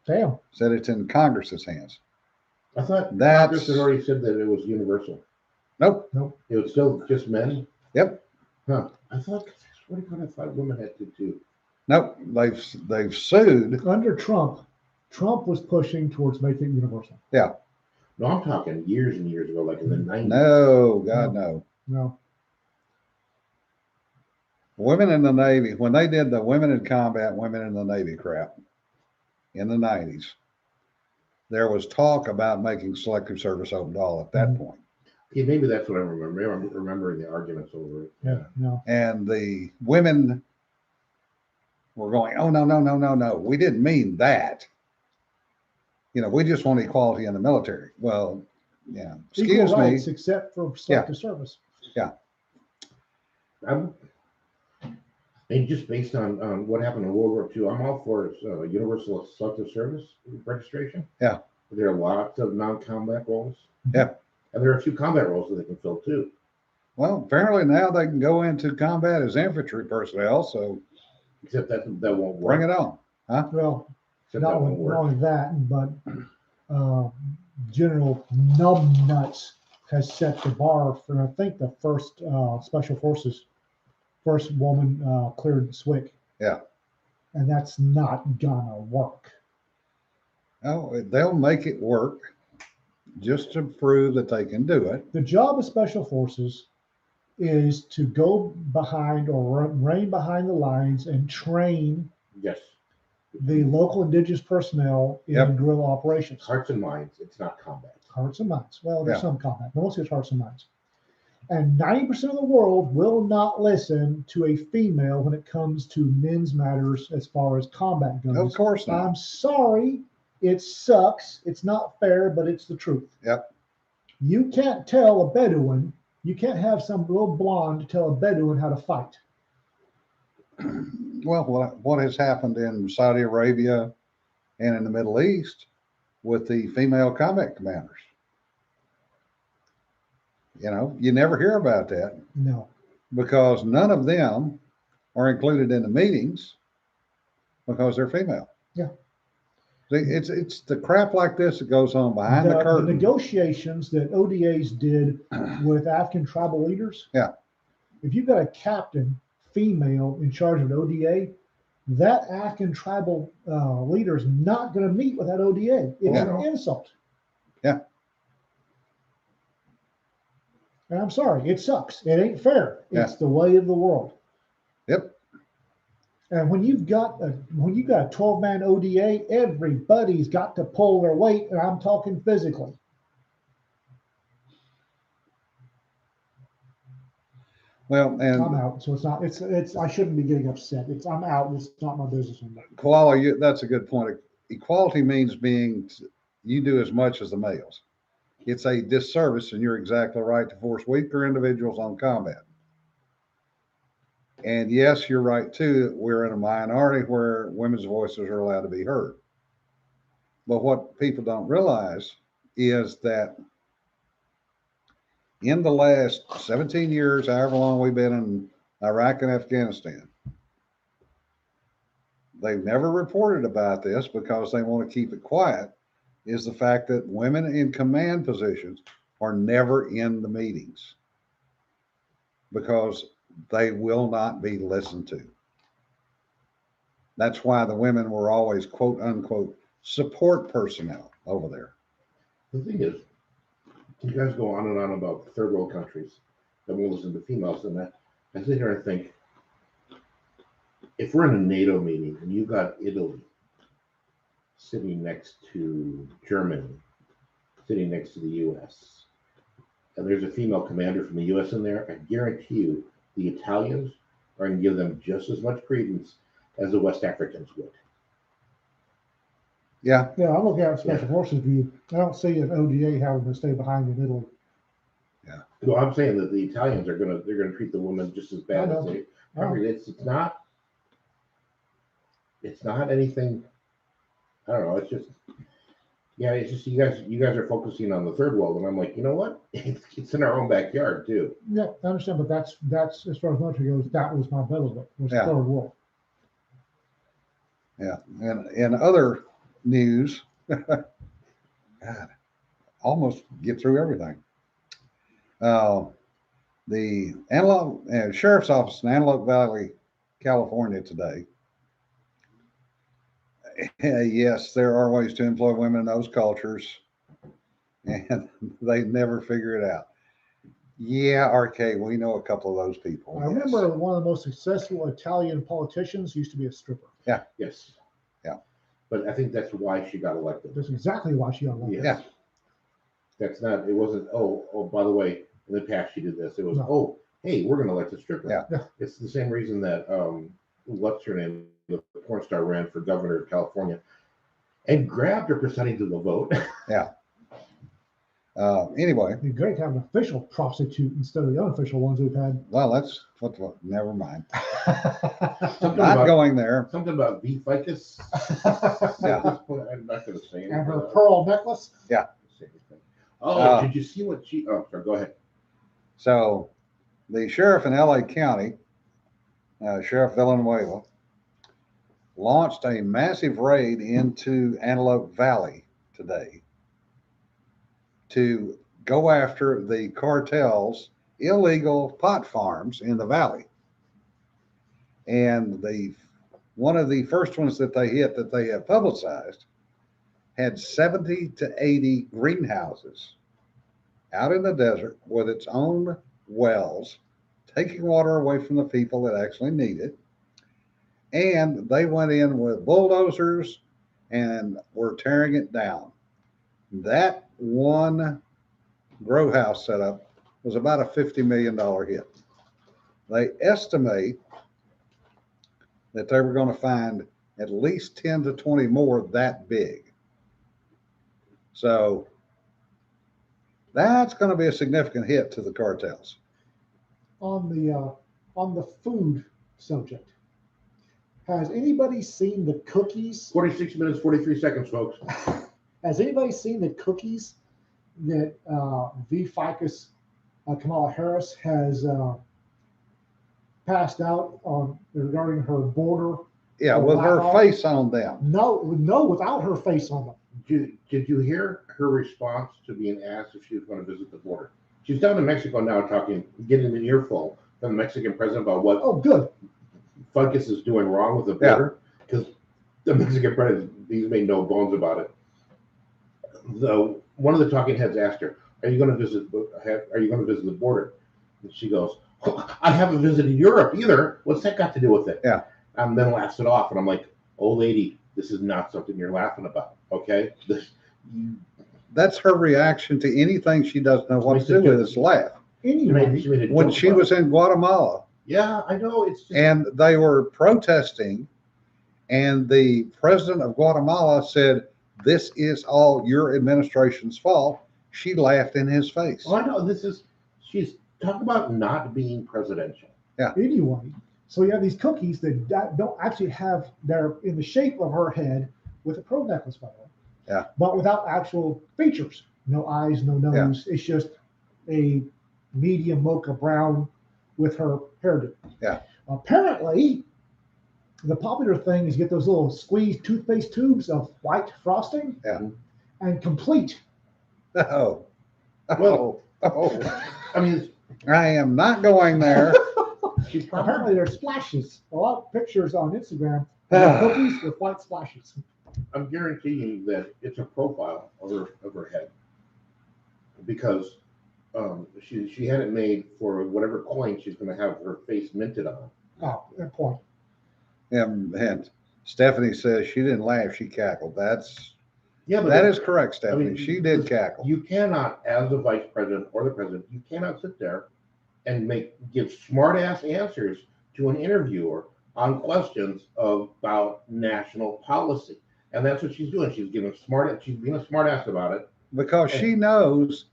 Damn. Said it's in Congress's hands. I thought That's- Congress had already said that it was universal. Nope. It was still just men? Yep. Huh. I thought, what do you thought women had to do? Nope. They've sued. Under Trump was pushing towards making it universal. No, I'm talking years and years ago, like in the 90s. No, God, no. No. Women in the Navy, when they did the women in combat, women in the Navy crap in the 90s, there was talk about making selective service open to all at that point. Yeah, maybe that's what I remember. I'm remembering the arguments over it. Yeah. No. And the women were going, oh, no. We didn't mean that. We just want equality in the military. Well, yeah, excuse Equal me. rights except for selective service. And just based on what happened in World War II, I'm all for universal selective service registration. Yeah. There are lots of non-combat roles. Yeah. And there are a few combat roles that they can fill too. Well, apparently now they can go into combat as infantry personnel, so Except that won't work. bring it on. Well, Except not that won't only, work. not only that, but General Numbnuts has set the bar for, I think, the first special forces, first woman cleared SWIC. Yeah. And that's not gonna work. Oh, they'll make it work just to prove that they can do it. The job of special forces is to go behind or rein behind the lines and train Yes. the local indigenous personnel in Yep. guerrilla operations. Hearts and minds. It's not combat. Hearts and minds. Well, there's Yeah. some combat, but mostly it's hearts and minds. And 90% of the world will not listen to a female when it comes to men's matters as far as combat goes. Of course not. I'm sorry, it sucks. It's not fair, but it's the truth. Yep. You can't tell a Bedouin, you can't have some little blonde tell a Bedouin how to fight. Well, what has happened in Saudi Arabia and in the Middle East with the female combat commanders? You never hear about that No. because none of them are included in the meetings because they're female. Yeah. See, it's the crap like this that goes on behind the The curtain. negotiations that ODAs did with African tribal leaders. Yeah. If you've got a captain female in charge of an ODA, that African tribal leader is not going to meet with that ODA. It's Yeah. an insult. Yeah. And I'm sorry, it sucks. It ain't fair. Yeah. It's the way of the world. Yep. And when you've got a 12-man ODA, everybody's got to pull their weight, and I'm talking physically. Well, I'm and out. So it's I shouldn't be getting upset. I'm out. It's not my business anymore. Koala, that's a good point. Equality means you do as much as the males. It's a disservice, and you're exactly right, to force weaker individuals on combat. And yes, you're right too. We're in a minority where women's voices are allowed to be heard. But what people don't realize is that in the last 17 years, however long we've been in Iraq and Afghanistan, they've never reported about this because they want to keep it quiet, is the fact that women in command positions are never in the meetings because they will not be listened to. That's why the women were always, quote unquote, support personnel over there. The thing is, you guys go on and on about third world countries that won't listen to females and that. I sit here and think, if we're in a NATO meeting and you've got Italy sitting next to Germany, sitting next to the US, and there's a female commander from the US in there, I guarantee you the Italians are going to give them just as much credence as the West Africans would. Yeah. Yeah, I'm looking at special forces view. I don't see an ODA having to stay behind in Italy. Well, I'm saying that the Italians they're gonna treat the women just as bad I as know. they. Oh. It's not. it's not anything. I don't know. It's just, yeah, it's just you guys are focusing on the third world, and I'm like, you know what? It's in our own backyard too. Yeah, I understand, but that's as far as military goes, that was my bailiwick, was Yeah. third world. Yeah, and in other news, God, almost get through everything. The Antelope Sheriff's Office in Antelope Valley, California today. Yes, there are ways to employ women in those cultures, and they never figure it out. Yeah, RK, we know a couple of those people. I yes. remember one of the most successful Italian politicians used to be a stripper. Yes. Yeah. But I think that's why she got elected. That's exactly why she got elected. Yes. That's not. It wasn't. Oh. By the way, in the past she did this. It was. No. Oh, hey, we're going to elect a stripper. Yeah. It's the same reason that what's her name, the porn star, ran for governor of California, and grabbed her percentage of the vote. Anyway, It'd be great to have an official prostitute instead of the unofficial ones we've had. well, that's what. Never mind. Something Not about going there. something about V ficus. Yeah. At this point, I'm not going to say anything. And her about it. pearl necklace. Oh, did you see what she? Oh, sorry. Go ahead. So, the sheriff in LA County, Sheriff Villanueva, launched a massive raid into Antelope Valley today to go after the cartel's illegal pot farms in the valley. And one of the first ones that they hit that they have publicized had 70 to 80 greenhouses out in the desert with its own wells, taking water away from the people that actually need it. And they went in with bulldozers and were tearing it down. That one grow house setup was about a $50 million hit. They estimate that they were going to find at least 10 to 20 more that big. So that's going to be a significant hit to the cartels. On the food subject, has anybody seen the cookies? 46 minutes, 43 seconds, folks. Has anybody seen the cookies that V. Ficus Kamala Harris has passed out on regarding her border? Yeah, Oh, with her wow. face on them. No, without her face on them. Did you hear her response to being asked if she was going to visit the border? She's down in Mexico now, getting an earful from the Mexican president about what Oh, good. Ficus is doing wrong with the border, because the Mexican president, he's made no bones about it. One of the talking heads asked her, "Are you going to visit? Are you going to visit the border?" And she goes, "Oh, "I haven't visited Europe either. What's that got to do with it?" Yeah. And then laughs it off, and I'm like, "Old lady, this is not something you're laughing about, okay?" That's her reaction to anything she doesn't know what to do with is laugh. Anyway, She made a When joke she about was in Guatemala it. Yeah, I know. It's just, and they were protesting, and the president of Guatemala said, "This is all your administration's fault," she laughed in his face. oh, I know. She's talking about not being presidential. anyway, so you have these cookies that don't actually have, they're in the shape of her head with a pearl necklace, by the way. Yeah. But without actual features. No eyes, no nose. It's just a medium mocha brown with her hairdo. Yeah. Apparently, the popular thing is get those little squeezed toothpaste tubes of white frosting. Yeah. And complete. Oh, Well- oh, I mean, I am not going there. she probably Apparently, there's splashes. A lot of pictures on Instagram of cookies with white splashes. I'm guaranteeing that it's a profile of her head, because she had it made for whatever coin she's going to have her face minted on. Oh, that point. And Stephanie says she didn't laugh, she cackled. Yeah, but That is correct, Stephanie. I mean, She did cackle. you cannot, as the vice president or the president, you cannot sit there and give smart ass answers to an interviewer on questions about national policy. And that's what she's doing. She's being a smart ass about it. Because she knows,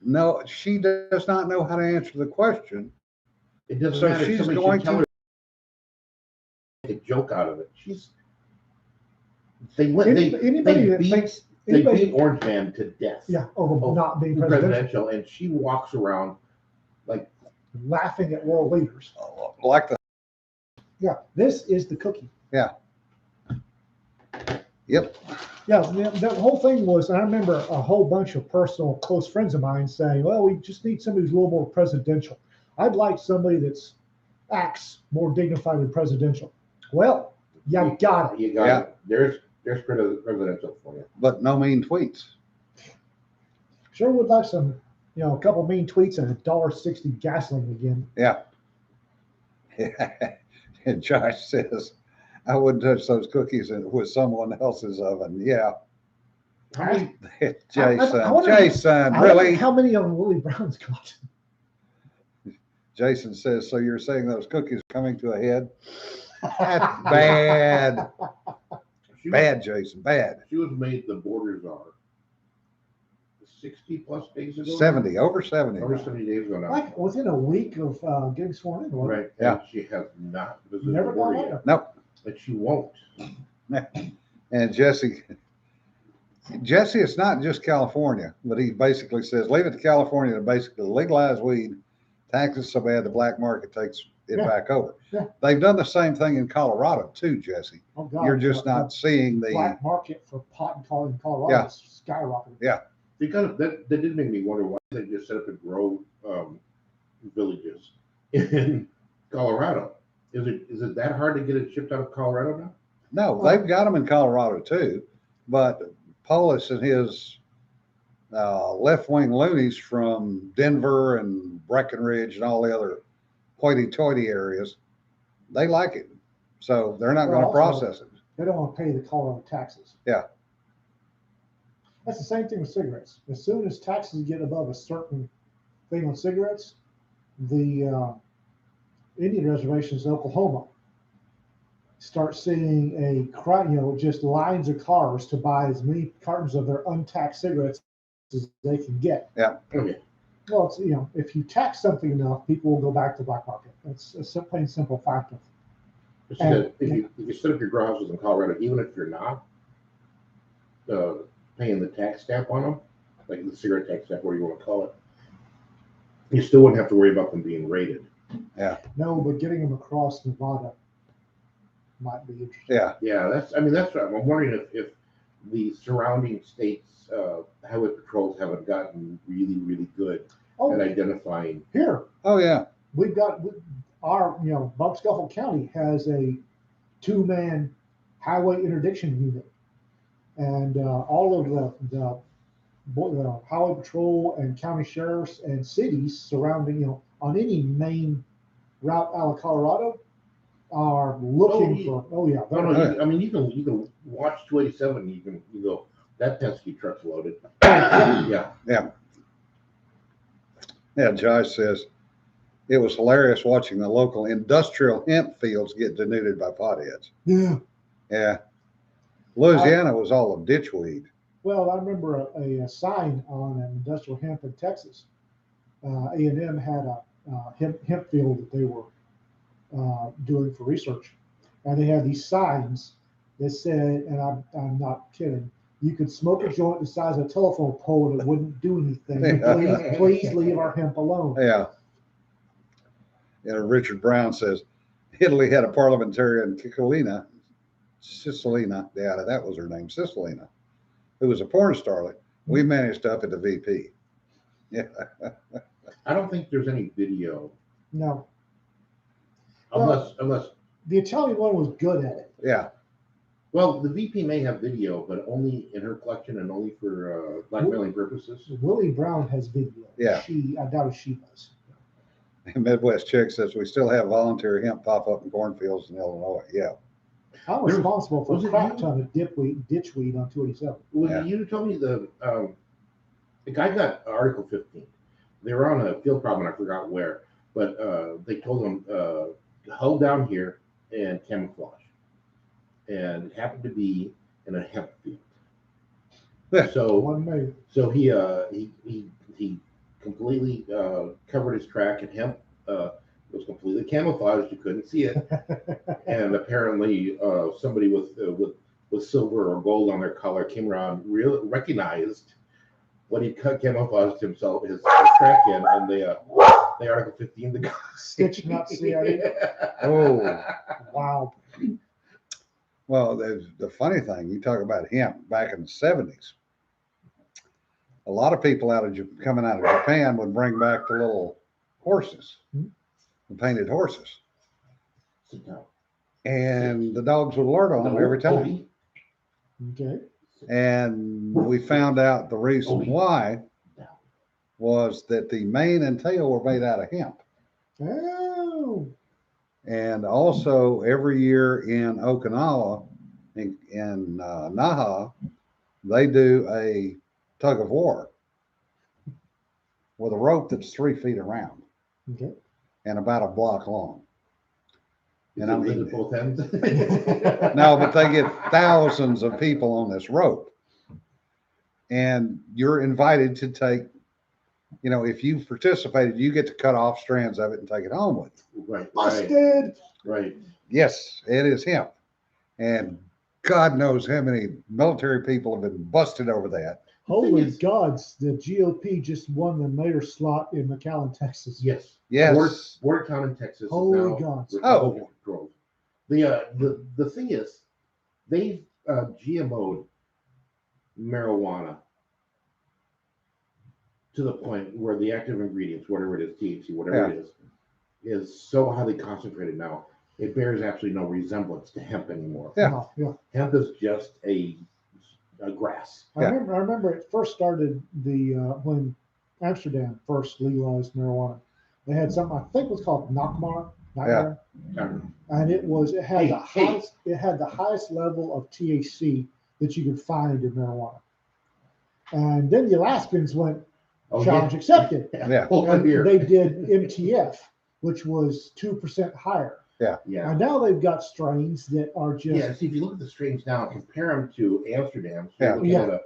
no, she does not know how to answer the question. It doesn't So matter. she's Somebody going should tell to- her, make a joke out of it. They went, Anybody they that beat, thinks, they anybody, beat Orange Man to death. yeah, over Oh, not being presidential, Presidential, and she walks around like, laughing at world leaders. Like the, Yeah, this is the cookie. yep, Yeah, the whole thing was, and I remember a whole bunch of personal close friends of mine saying, well, we just need somebody who's a little more presidential. I'd like somebody that's acts more dignified and presidential. Well, you got it. you got it. There's presidential for you. but no mean tweets. Sure would like some, a couple mean tweets and $1.60 gasoline again. Yeah. And Josh says, I wouldn't touch those cookies with someone else's oven. Yeah. How many, Jason, I wonder- Jason, I wonder really? how many of them Willie Brown's got? Jason says, so you're saying those cookies are coming to a head? That's bad. she, Bad, Jason, bad. she was made the border czar 60 plus days ago. 70, over 70. Over 70 days ago now. Like within a week of getting sworn in. wasn't it? Right. Yeah. And she has not visited Never the gone border there. yet. Nope. And she won't. And Jesse, it's not just California, but he basically says, leave it to California to basically legalize weed, taxes so bad the black market takes it Yeah. back over. Yeah. They've done the same thing in Colorado too, Jesse. Oh, God. You're just not seeing the, black market for pot in Colorado Yeah. is skyrocketing. Yeah. Because that did make me wonder why they just set up and grow villages in Colorado. Is it that hard to get it shipped out of Colorado now? no, they've got them in Colorado too, but Polis and his left-wing loonies from Denver and Breckenridge and all the other hoity-toity areas, they like it. So they're not Well, going to also- process it. They don't want to pay the Colorado taxes. Yeah. That's the same thing with cigarettes. As soon as taxes get above a certain thing on cigarettes, the Indian reservations in Oklahoma start seeing a crowd, just lines of cars to buy as many cartons of their untaxed cigarettes as they can get. Okay. Well, it's, if you tax something enough, people will go back to the black market. It's a plain simple fact of. It's that if you set up your grow houses in Colorado, even if you're not paying the tax stamp on them, like the cigarette tax stamp, whatever you want to call it, you still wouldn't have to worry about them being raided. No, but getting them across Nevada might be interesting. Yeah. Yeah, that's what I'm wondering if the surrounding states highway patrols haven't gotten really, really good at Oh, identifying. here, Oh, yeah. we've got our, Bump Scuffle County has a 2-man highway interdiction unit. And all of the highway patrol and county sheriffs and cities surrounding, on any main route out of Colorado are looking for, No, they're- you can watch 287 and you go, that Penske truck's loaded. Yeah. Yeah. Yeah, Josh says, it was hilarious watching the local industrial hemp fields get denuded by potheads. Yeah. Yeah. Louisiana was all of ditchweed. Well, I remember a sign on an industrial hemp in Texas. A&M had a hemp field that they were doing for research. And they had these signs that said, and I'm not kidding, you could smoke a joint the size of a telephone pole and it wouldn't do anything. Please leave our hemp alone. Yeah. Yeah, Richard Brown says, Italy had a parliamentarian, Cicilline, yeah, that was her name, Cicilline, who was a porn starlet. We managed up at the VP. Yeah. I don't think there's any video No, unless the Italian one was good at it. Yeah. well, the VP may have video, but only in her collection and only for blackmailing purposes. Willie Brown has video. Yeah. I doubt if she does. Midwest Chick says, we still have voluntary hemp pop up in cornfields in Illinois. Yeah. I'm There- responsible for was a it crap you? ton of ditchweed on 287. Was Yeah. it you who told me the guy got Article 15? They were on a field problem, and I forgot where, but they told him hull down here and camouflage, and it happened to be in a hemp field. Yeah. So One made. so he completely covered his track in hemp. It was completely camouflaged; you couldn't see it. And apparently, somebody with with silver or gold on their collar came around, recognized when he camouflaged himself, his track in, and the Article 15 the Stitch nut CIA. Oh, Wow. well, the funny thing, you talk about hemp back in the 70s. A lot of people coming out of Japan would bring back the little horses, Hmm. the painted horses, Sit down. and the dogs would alert on them every time. Obi. Okay. And we found out the reason why was that the mane and tail were made out of hemp. Oh. And also every year in Okinawa, in Naha, they do a tug of war with a rope that's 3 feet around Okay. and about a block long. Is And it I lit mean- at both ends? No, but they get thousands of people on this rope. And you're invited to take, if you've participated, you get to cut off strands of it and take it home with you. Right, right, Busted. right. Yes, it is hemp. And God knows how many military people have been busted over that. Holy is- gods, the GOP just won the mayor slot in McAllen, Texas. Yes. Yes. Border town in Texas. Holy is now gods. Republican controlled. The thing is, they've GMO'd marijuana to the point where the active ingredients, whatever it is, THC, whatever it is so highly concentrated now, it bears absolutely no resemblance to hemp anymore. Yeah. No, yeah. Hemp is just a grass. I remember it first started when Amsterdam first legalized marijuana. They had something I think was called Nakmar, and it had the highest level of THC that you could find in marijuana. And then the Alaskans went challenge accepted. Yeah. Hold And it here. they did MTF, which was 2% higher. Yeah. And now they've got strains that are just Yeah, see, if you look at the strains now and compare them to Amsterdam, so Yeah. you're looking at a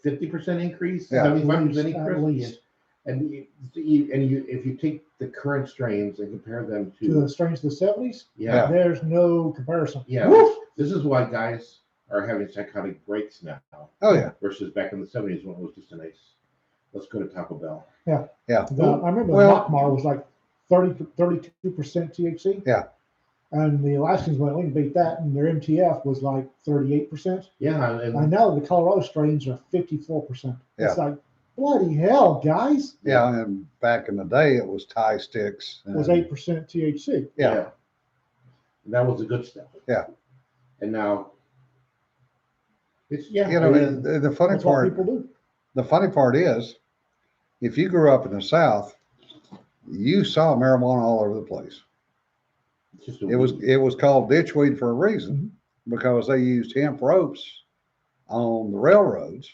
50% increase, Yeah. 75% At increase. least. And if you take the current strains and compare them to the to, strains of the 70s. yeah, There's no comparison. yeah, Woof! this is why guys are having psychotic breaks now Oh, yeah. versus back in the 70s when it was just a nice, let's go to Taco Bell. Yeah. I remember Well- the Nakmar was like 32% THC. Yeah. And the Alaskans went, we can beat that. And their MTF was like 38%. Yeah, And and now the Colorado strains are 54%. It's Yeah. like, bloody hell, guys. Yeah. And back in the day, it was Thai sticks. It was and- 8% THC. Yeah. that was the good stuff. Yeah. And now it's The funny That's what part, people do. the funny part is, if you grew up in the South, you saw marijuana all over the place. it's just a It was called ditchweed for a reason, because they used hemp ropes on the railroads.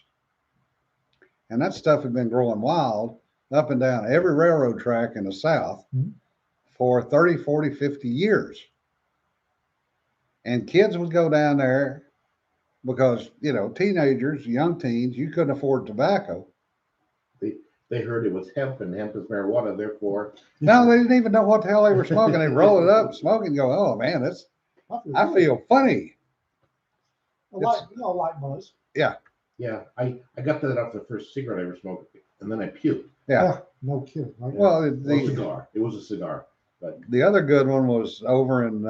And that stuff had been growing wild up and down every railroad track in the South Mhm. for 30, 40, 50 years. And kids would go down there because, teenagers, young teens, you couldn't afford tobacco. They heard it was hemp and hemp is marijuana, therefore No, they didn't even know what the hell they were smoking. They'd roll it up, smoke it, and go, oh man, I feel funny. a light buzz. yeah, I got that off the first cigarette I ever smoked, and then I puked. Yeah. No kidding. Right? Well, It was a cigar. It was a cigar. the other good one was over in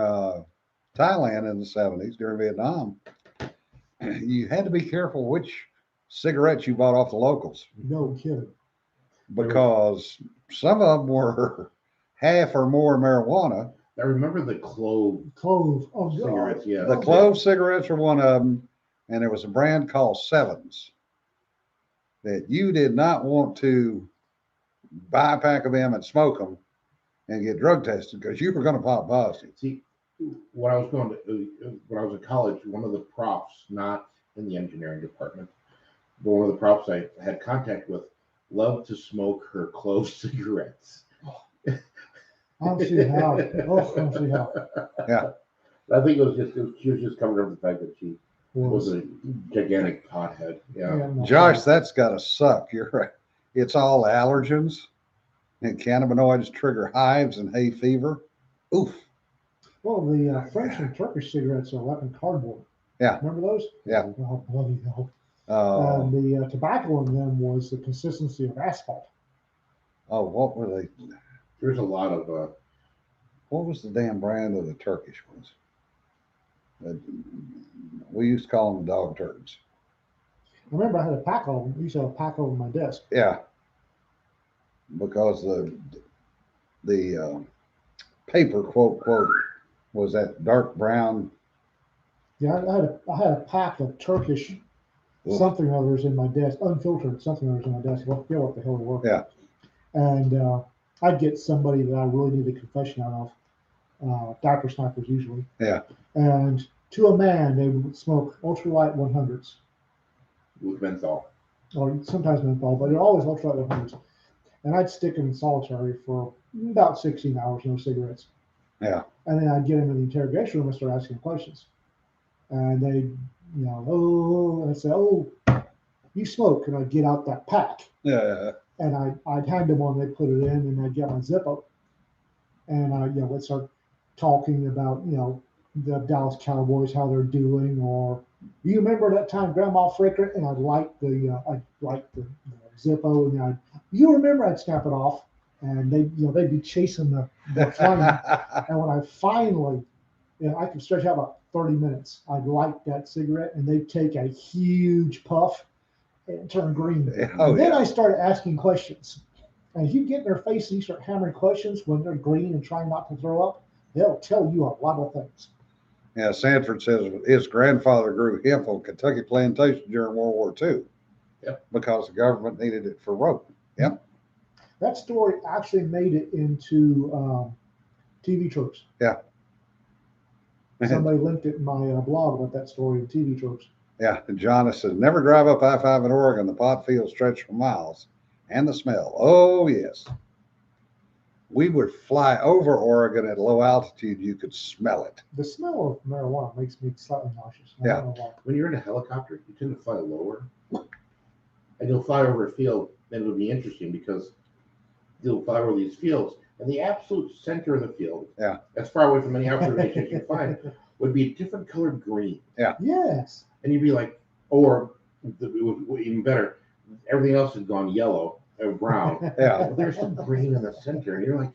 Thailand in the 70s during Vietnam. You had to be careful which cigarettes you bought off the locals, No kidding. because some of them were half or more marijuana. I remember the clove Clove. Oh, God. cigarettes. Yeah, The clove cigarettes were one of them, and there was a brand called Sevens that you did not want to buy a pack of them and smoke them and get drug tested, because you were going to pop positive. See, when I was when I was in college, one of the profs, not in the engineering department, but one of the profs I had contact with, loved to smoke her clove cigarettes. I don't see how. Oh, I don't see how. I think she was just covering up the fact that she was a gigantic pothead. Yeah. no. Josh, that's got to suck. You're right. It's all allergens, and cannabinoids trigger hives and hay fever. Oof. Well, the French and Turkish cigarettes are like in cardboard. Yeah. Remember those? Yeah. Oh, bloody hell. Oh, And the tobacco in them was the consistency of asphalt. oh, what were they? There's a lot of, What was the damn brand of the Turkish ones? That- We used to call them dog turds. I remember I had a pack of them. I used to have a pack over my desk. Yeah, because the paper quote was that dark brown. Yeah, I had a pack of Turkish Ugh. something or others in my desk, unfiltered something or others in my desk. I forget what the hell they were. Yeah. And I'd get somebody that I really needed a confession out of, diaper snipers usually. Yeah. And to a man, they would smoke ultralight 100s, with menthol. or sometimes menthol, but they're always ultralight 100s. And I'd stick them in solitary for about 16 hours, no cigarettes. Yeah. And then I'd get them in the interrogation room and start asking questions. And they, and I'd say, "Oh, you smoke?" And I'd get out that pack, Yeah. and I'd hand them one. They'd put it in, and I'd get my Zippo, and we'd start talking about the Dallas Cowboys, how they're doing, or do you remember that time Grandma Fricker? And I'd light the Zippo, and you remember? I'd snap it off, and they'd be chasing the flame. And when I finally, I could stretch out about 30 minutes. I'd light that cigarette, and they'd take a huge puff and turn green. Oh, And then yeah. I started asking questions. And if you get in their face and you start hammering questions when they're green and trying not to throw up, they'll tell you a lot of things. Yeah, Sanford says his grandfather grew hemp on Kentucky plantation during World War II. Yep. Because the government needed it for rope. Yep. That story actually made it into TV tropes. Yeah. Somebody linked it in my blog about that story in TV tropes. Yeah, and John says, never drive up I-5 in Oregon. The pot fields stretch for miles. And the smell. Oh, yes. We would fly over Oregon at low altitude. You could smell it. The smell of marijuana makes me slightly nauseous. I Yeah. don't know why. When you're in a helicopter, you tend to fly lower. And you'll fly over a field, and it'll be interesting because you'll fly over these fields, and the absolute center of the field, Yeah. as far away from any observation as you can find, would be a different colored green. Yes. And you'd be like, or even better, everything else had gone yellow or brown. Yeah. But there's some green in the center, and you're like,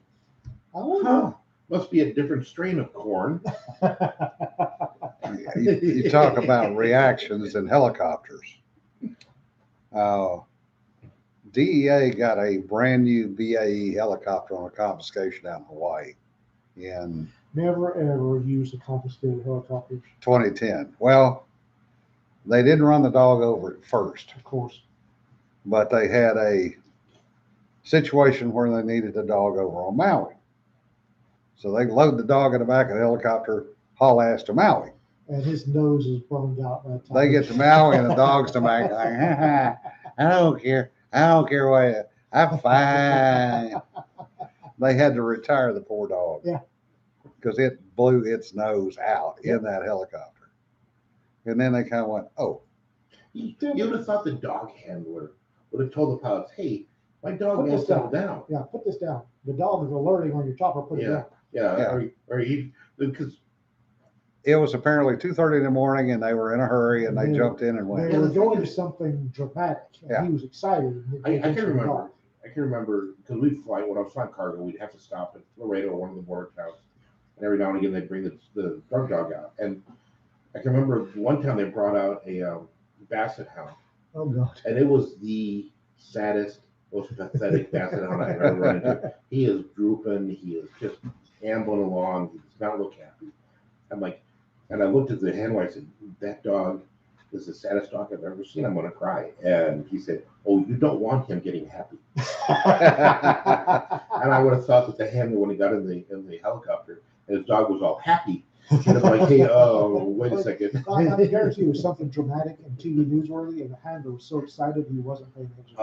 I wonder. huh, must be a different strain of corn. You talk about reactions in helicopters. DEA got a brand new BAE helicopter on a confiscation out in Hawaii in Never ever use the confiscated helicopters, 2010. Well, they didn't run the dog over at first, of course. but they had a situation where they needed the dog over on Maui. So they load the dog in the back of the helicopter, haul ass to Maui. And his nose is burned out by the time. They get to Maui and the dog's to Maui like, I don't care. I don't care what. I'm fine. They had to retire the poor dog. Yeah. Because it blew its nose out in that helicopter. And then they kind of went, oh. You would have thought the dog handler would have told the pilots, hey, my dog Put won't this settle down. down. Yeah, put this down. The dog is alerting on your chopper. Put it down. Yeah. Because It was apparently 2:30 in the morning and they were in a hurry and they Yeah. jumped in and They went. were going to something dramatic, and Yeah. he was excited. And I it can was the remember. dog. I can remember because we'd fly when I was flying cargo, we'd have to stop at Laredo or one of the border towns, and every now and again they'd bring the drug dog out. And I can remember one time they brought out a basset hound, Oh God. and it was the saddest, most pathetic basset hound I've ever run into. He is drooping, he is just ambling along, he does not look happy. I'm like, and I looked at the handler, I said, that dog is the saddest dog I've ever seen. I'm gonna cry. And he said, oh, you don't want him getting happy. And I would have thought that the handler, when he got in the helicopter and his dog was all happy, he'd have like, hey, wait a second. I guarantee it was something dramatic and TV newsworthy, and the handler was so excited he wasn't paying attention.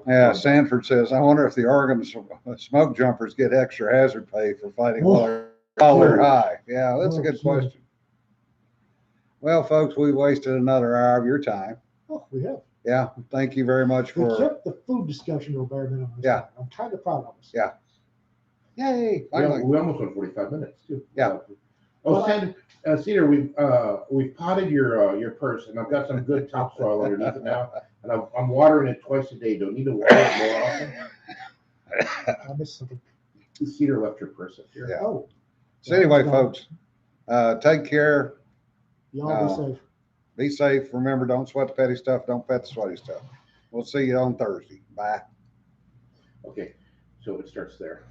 Yeah, Sanford says, I wonder if the Oregon smoke jumpers get extra hazard pay for fighting while they're high. Yeah, that's a good question. Well, folks, we wasted another hour of your time. Oh, we have. Yeah, thank you very much We for. kept the food discussion to a bare minimum. this Yeah. time. I'm kind of proud of us. Yeah. Yay! Finally. We almost went 45 minutes too. Yeah. Oh, Well, Cedar, we've potted your purse, and I've got some good topsoil underneath it now, and I'm watering it twice a day. Don't need to water it more often. I missed something. Cedar left your purse up here. Yeah. Oh, So anyway, folks, take care. y'all be safe. Be safe. Remember, don't sweat the petty stuff. Don't pet the sweaty stuff. We'll see you on Thursday. Bye. Okay, so it starts there.